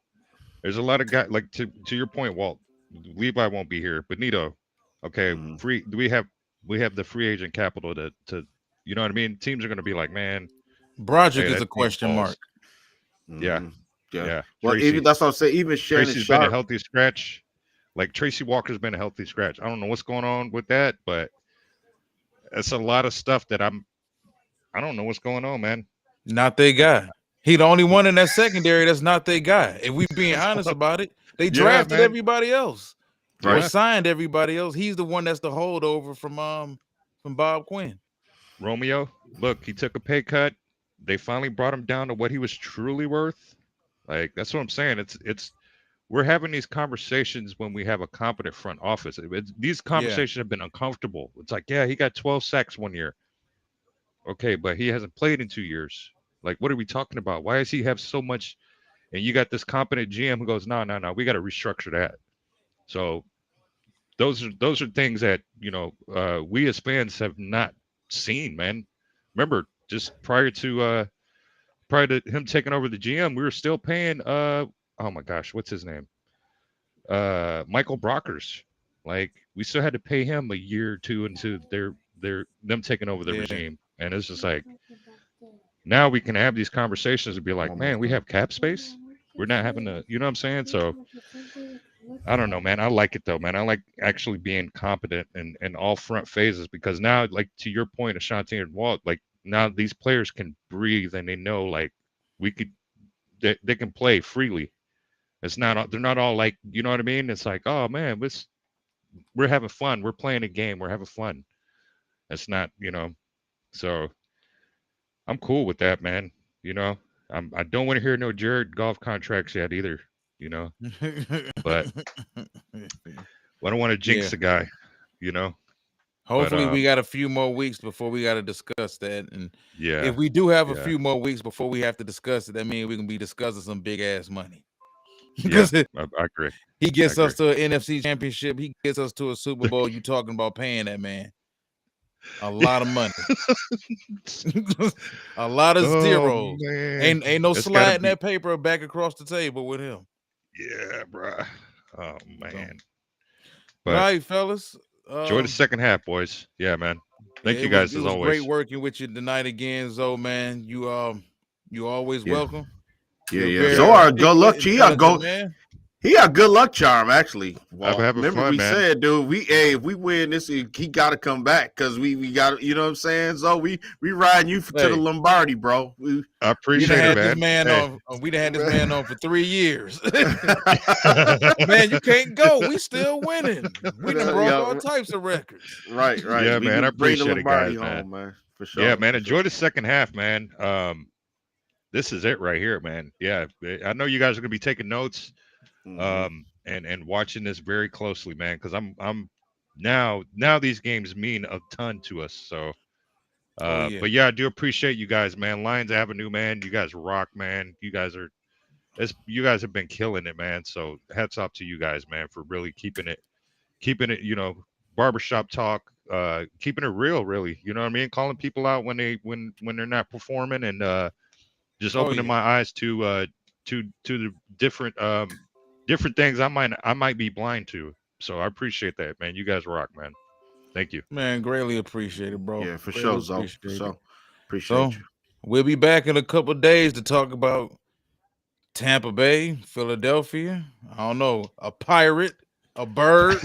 there's a lot of guys like to your point, Walt. Levi won't be here. Benito, okay, Mhm. free. We have the free agent capital to you know what I mean? Teams are gonna be like, man, Broderick hey, is that a team question balls. mark. Yeah, Mhm. Yeah. yeah. Well, even that's what I'm saying. Even Shannon Tracy's been a Sharp. healthy scratch. Like Tracy Walker's been a healthy scratch. I don't know what's going on with that, but it's a lot of stuff that I don't know what's going on, man. Not their guy. He the only one in that secondary that's not their guy. If we being honest about it, they Yeah, drafted man. everybody else. Or Right. signed everybody else. He's the one that's the holdover from Bob Quinn. Romeo, look, he took a pay cut. They finally brought him down to what he was truly worth. Like that's what I'm saying. It's we're having these conversations when we have a competent front office. These conversations have been uncomfortable. It's like, yeah, he got 12 sacks one year. Okay, but he hasn't played in 2 years. Like, what are we talking about? Why does he have so much? And you got this competent GM who goes, no, we got to restructure that. So those are things that we as fans have not seen, man. Remember, just prior to him taking over the GM, we were still paying oh my gosh, what's his name? Michael Brockers. Like we still had to pay him a year or two into them taking over the regime. And it's just like now we can have these conversations and be like, man, we have cap space. We're not having to, you know what I'm saying? So I don't know, man. I like it though, man. I like actually being competent in all front phases because now, like to your point, Ashanti and Walt, like now these players can breathe and they know like they can play freely. They're not all like, you know what I mean? It's like, oh man, we're having fun. We're playing a game. We're having fun. It's not, so I'm cool with that, man. I don't want to hear no Jared Goff contracts yet either, but I don't want to jinx the guy, Hopefully but, we got a few more weeks before we got to discuss that. And yeah, if we do have a few more weeks before we have to discuss it, that means we can be discussing some big ass money. Because I agree. He gets us to an NFC championship. He gets us to a Super Bowl. You talking about paying that man a lot of money, a lot of zeros. Man. Ain't no It's sliding that paper back across the table with him. Yeah, bro. Oh man. But all right, fellas. Enjoy the second half, boys. Yeah, man. Thank you guys as always. Great working with you tonight again, Zoe, man. You always welcome. Yeah. Zoe, good luck to you. Man. He got good luck charm, actually. Well, remember fun, we man. said, dude, if we win this, he got to come back because we got, you know what I'm saying? So we riding you to the Lombardi, bro. I appreciate it, man. We done had this man on for 3 years. Man, you can't go. We still winning. We done broke all types of records. Right. Yeah, man. I appreciate it, guys, home, man. For sure. Yeah, man. Enjoy the second half, man. This is it right here, man. Yeah, I know you guys are gonna be taking notes. And watching this very closely, man, because I'm now these games mean a ton to us. So but yeah, I do appreciate you guys, man. Lions Avenue, man, you guys rock, man. You guys have been killing it, man. So hats off to you guys, man, for really keeping it, barbershop talk, keeping it real, really. You know what I mean? Calling people out when they're not performing and just opening my eyes to the different things I might be blind to. So I appreciate that, man. You guys rock, man. Thank you. Man, greatly appreciate it, bro. Yeah, for sure, Zoe. Appreciate you. We'll be back in a couple of days to talk about Tampa Bay, Philadelphia. I don't know, a pirate, a bird.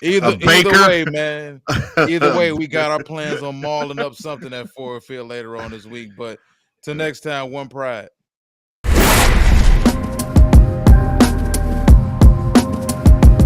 either way, man. Either way, we got our plans on mauling up something at Ford Field later on this week. But till next time, one pride.